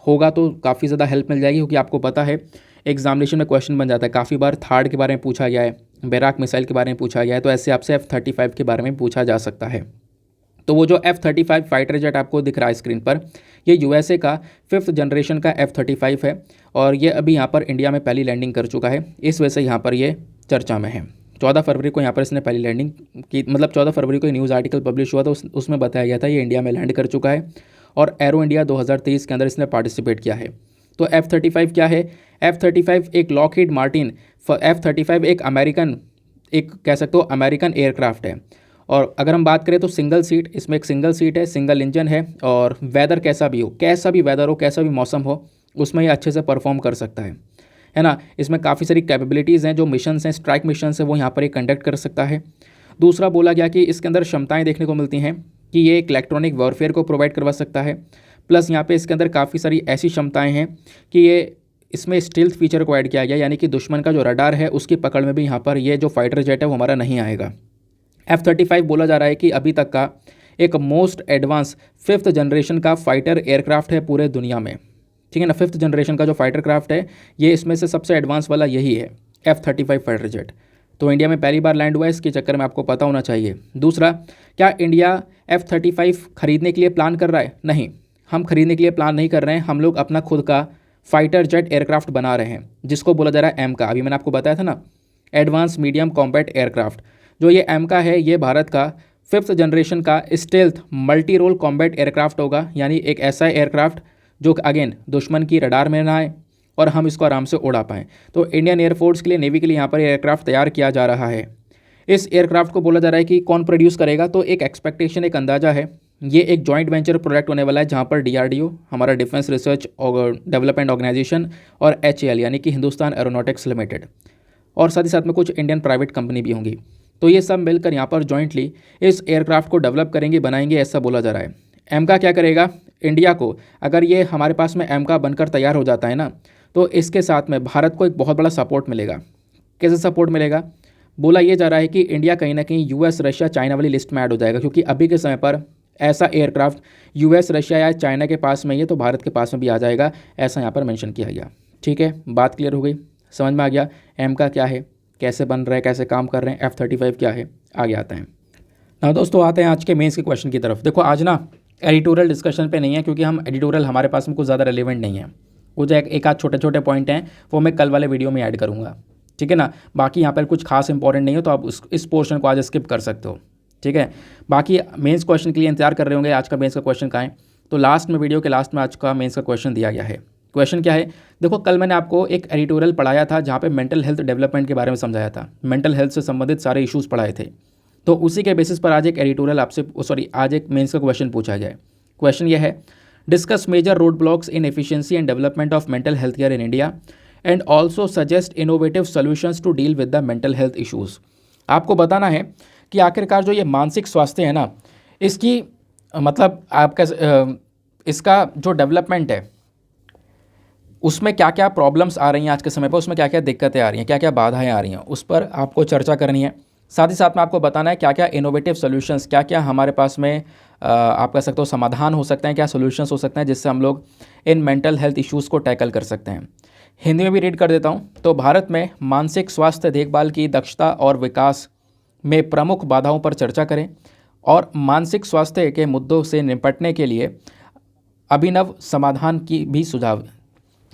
होगा तो काफ़ी ज़्यादा हेल्प मिल जाएगी, क्योंकि आपको पता है एग्जामिनेशन में क्वेश्चन बन जाता है, काफ़ी बार थार्ड के बारे में पूछा गया है, बैराक मिसाइल के बारे में पूछा गया है, तो ऐसे आपसे F-35 के बारे में पूछा जा सकता है। तो वो जो F-35 फाइटर जेट आपको दिख रहा है स्क्रीन पर, ये यूएसए का 5th जनरेशन का F-35 है और ये अभी यहाँ पर इंडिया में पहली लैंडिंग कर चुका है, इस वजह से यहाँ पर ये चर्चा में है। 14 फरवरी को यहाँ पर इसने पहली लैंडिंग की, मतलब 14 फरवरी को न्यूज़ आर्टिकल पब्लिश हुआ था, उसमें बताया गया था ये इंडिया में लैंड कर चुका है और एरो इंडिया 2023 के अंदर इसने पार्टिसिपेट किया है। तो F-35 क्या है? F-35 एक लॉकहीड मार्टिन, F-35 एक अमेरिकन, एक कह सकते हो अमेरिकन एयरक्राफ्ट है। और अगर हम बात करें तो सिंगल सीट, इसमें एक सिंगल सीट है, सिंगल इंजन है और वेदर कैसा भी हो, कैसा भी वेदर हो, कैसा भी मौसम हो, उसमें ये अच्छे से परफॉर्म कर सकता है ना। इसमें काफ़ी सारी कैपेबिलिटीज़ हैं, जो मिशंस हैं, स्ट्राइक मिशंस हैं, वो यहाँ पर ये कंडक्ट कर सकता है। दूसरा बोला गया कि इसके अंदर क्षमताएँ देखने को मिलती हैं कि ये एक इलेक्ट्रॉनिक वॉरफेयर को प्रोवाइड करवा सकता है, प्लस यहाँ पे इसके अंदर काफ़ी सारी ऐसी क्षमताएँ हैं कि ये इसमें स्टील्थ फीचर को ऐड किया गया, यानी कि दुश्मन का जो रडार है उसकी पकड़ में भी यहाँ पर ये जो फाइटर जेट है वो हमारा नहीं आएगा। F-35 बोला जा रहा है कि अभी तक का एक मोस्ट एडवांस 5th जनरेशन का फाइटर एयरक्राफ्ट है पूरे दुनिया में, ठीक है ना। 5th जनरेशन का जो फाइटर क्राफ्ट है ये इसमें से सबसे एडवांस वाला यही है, F-35 फाइटर जेट। तो इंडिया में पहली बार लैंड हुआ है, इसके चक्कर में आपको पता होना चाहिए। दूसरा, क्या इंडिया F-35 खरीदने के लिए प्लान कर रहा है? नहीं, हम खरीदने के लिए प्लान नहीं कर रहे हैं, हम लोग अपना खुद का फाइटर जेट एयरक्राफ्ट बना रहे हैं, जिसको बोला जा रहा है एम का। अभी मैंने आपको बताया था ना, एडवांस मीडियम कॉम्बैट एयरक्राफ्ट। जो ये एम का है ये भारत का 5th जनरेशन का stealth multi role combat aircraft होगा, यानी एक ऐसा एयरक्राफ्ट जो अगेन दुश्मन की रडार में ना आए और हम इसको आराम से उड़ा पाएँ। तो इंडियन एयरफोर्स के लिए, नेवी के लिए यहाँ पर एयरक्राफ्ट तैयार किया जा रहा है। इस एयरक्राफ्ट को बोला जा रहा है कि कौन प्रोड्यूस करेगा, तो एक एक्सपेक्टेशन, एक अंदाज़ा है, ये एक जॉइंट वेंचर प्रोजेक्ट होने वाला है, जहाँ पर DRDO, हमारा डिफेंस रिसर्च और डेवलपमेंट ऑर्गेनाइजेशन, और HAL यानी कि हिंदुस्तान एरोनॉटिक्स लिमिटेड, और साथ ही साथ में कुछ इंडियन प्राइवेट कंपनी भी होंगी, तो ये सब मिलकर यहाँ पर जॉइंटली इस एयरक्राफ्ट को डेवलप करेंगे, बनाएंगे, ऐसा बोला जा रहा है। एम का क्या करेगा इंडिया को, अगर ये हमारे पास में एम का बनकर तैयार हो जाता है ना, तो इसके साथ में भारत को एक बहुत बड़ा सपोर्ट मिलेगा। कैसे सपोर्ट मिलेगा? बोला ये जा रहा है कि इंडिया कहीं ना कहीं US, रशिया, चाइना वाली लिस्ट में ऐड हो जाएगा, क्योंकि अभी के समय पर ऐसा एयरक्राफ्ट US, रशिया या चाइना के पास में ही है, तो भारत के पास में भी आ जाएगा, ऐसा यहाँ पर मेंशन किया गया। ठीक है, बात क्लियर हो गई, समझ में आ गया एम का क्या है, कैसे बन रहा है, कैसे काम कर रहे हैं, F-35 क्या है। आगे आते हैं ना दोस्तों, आते हैं आज के मेंस के क्वेश्चन की तरफ। देखो आज ना एडिटोरियल डिस्कशन पे नहीं है, क्योंकि हम एडिटोरियल हमारे पास में कुछ ज़्यादा रेलिवेंट नहीं है, कुछ एक आध छोटे छोटे पॉइंट हैं वो मैं कल वाले वीडियो में ऐड करूँगा, ठीक है ना। बाकी यहाँ पर कुछ खास इंपॉर्टेंट नहीं हो, तो आप इस पोर्शन को आज स्किप कर सकते हो, ठीक है। बाकी मेंस क्वेश्चन के लिए इंतजार कर रहे होंगे, आज का मेंस का क्वेश्चन कहाँ है, तो लास्ट में, वीडियो के लास्ट में आज का मेंस का क्वेश्चन दिया गया है। क्वेश्चन क्या है? देखो कल मैंने आपको एक एडिटोरियल पढ़ाया था जहाँ पे मेंटल हेल्थ डेवलपमेंट के बारे में समझाया था, मेंटल हेल्थ से संबंधित सारे इश्यूज़ पढ़ाए थे, तो उसी के बेसिस पर आज एक एडिटोरियल आज एक मेंस का क्वेश्चन पूछा जाए। क्वेश्चन यह है, discuss major road blocks in efficiency and development of mental health care in India and also suggest innovative solutions to deal with the mental health issues. आपको बताना है कि आखिरकार जो ये मानसिक स्वास्थ्य है ना, इसकी मतलब आपका इसका जो डेवलपमेंट है उसमें क्या क्या प्रॉब्लम्स आ रही हैं आज के समय पर, उसमें क्या क्या दिक्कतें आ रही हैं, क्या क्या बाधाएं आ रही हैं, उस पर आपको चर्चा करनी है। साथ ही साथ में आपको बताना है क्या क्या इनोवेटिव सॉल्यूशंस, क्या क्या हमारे पास में आप कह सकते हो समाधान हो सकते हैं, क्या सॉल्यूशंस हो सकते हैं जिससे हम लोग इन मेंटल हेल्थ इश्यूज़ को टैकल कर सकते हैं। हिंदी में भी रीड कर देता हूँ। तो भारत में मानसिक स्वास्थ्य देखभाल की दक्षता और विकास में प्रमुख बाधाओं पर चर्चा करें और मानसिक स्वास्थ्य के मुद्दों से निपटने के लिए अभिनव समाधान की भी सुझाव,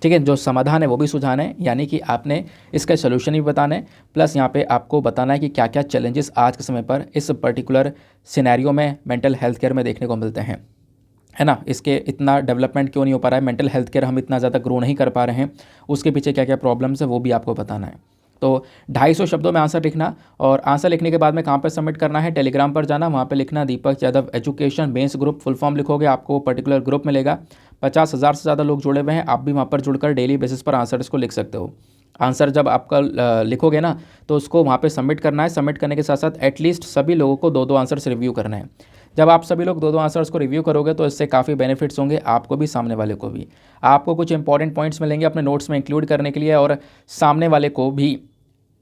ठीक है, जो समाधान है वो भी सुझाना है, यानी कि आपने इसका सोल्यूशन भी बताना है, प्लस यहाँ पे आपको बताना है कि क्या क्या चैलेंजेस आज के समय पर इस पर्टिकुलर सिनेरियो में मेंटल हेल्थ केयर में देखने को मिलते हैं, है ना। इसके इतना डेवलपमेंट क्यों नहीं हो पा रहा है, मेंटल हेल्थ केयर हम इतना ज़्यादा ग्रो नहीं कर पा रहे हैं, उसके पीछे क्या क्या प्रॉब्लम्स है वो भी आपको बताना है। तो 250 शब्दों में आंसर लिखना, और आंसर लिखने के बाद में कहाँ पर सबमिट करना है, टेलीग्राम पर जाना, वहाँ पे लिखना Deepak Yadav education mains group, full form लिखोगे आपको पर्टिकुलर ग्रुप मिलेगा। 50,000 से ज़्यादा लोग जुड़े हुए हैं, आप भी वहाँ पर जुड़कर डेली बेसिस पर आंसर्स को लिख सकते हो। आंसर जब आपका लिखोगे ना तो उसको वहाँ पे सबमिट करना है। सबमिट करने के साथ साथ एटलीस्ट सभी लोगों को 2-2 आंसर्स रिव्यू करना है। जब आप सभी लोग 2-2 आंसर्स को रिव्यू करोगे तो इससे काफ़ी बेनिफिट्स होंगे, आपको भी सामने वाले को भी। आपको कुछ इंपॉर्टेंट पॉइंट्स मिलेंगे अपने नोट्स में इंक्लूड करने के लिए, और सामने वाले को भी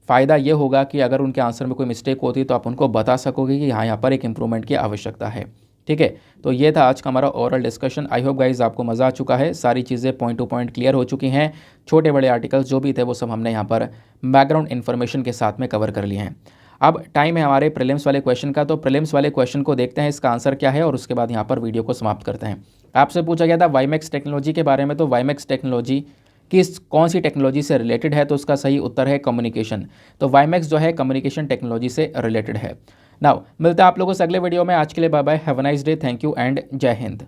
फ़ायदा ये होगा कि अगर उनके आंसर में कोई मिस्टेक होती है तो आप उनको बता सकोगे कि हाँ, यहाँ पर एक इम्प्रूवमेंट की आवश्यकता है। ठीक है, तो ये था आज का हमारा oral discussion. I hope guys आपको मज़ा आ चुका है, सारी चीज़ें पॉइंट टू पॉइंट क्लियर हो चुकी हैं। छोटे बड़े आर्टिकल्स जो भी थे वो सब हमने यहाँ पर बैकग्राउंड इन्फॉर्मेशन के साथ में कवर कर लिए हैं। अब टाइम है हमारे प्रीलिम्स वाले क्वेश्चन का, तो प्रीलिम्स वाले क्वेश्चन को देखते हैं इसका आंसर क्या है, और उसके बाद यहाँ पर वीडियो को समाप्त करते हैं। आपसे पूछा गया था वाईमैक्स टेक्नोलॉजी के बारे में, तो वाईमैक्स टेक्नोलॉजी कौन सी टेक्नोलॉजी से रिलेटेड है, तो उसका सही उत्तर है कम्युनिकेशन। तो वाईमैक्स जो है कम्युनिकेशन टेक्नोलॉजी से रिलेटेड है। नाउ मिलता है आप लोगों से अगले वीडियो में। आज के लिए bye bye, have a nice day, thank you and जय हिंद।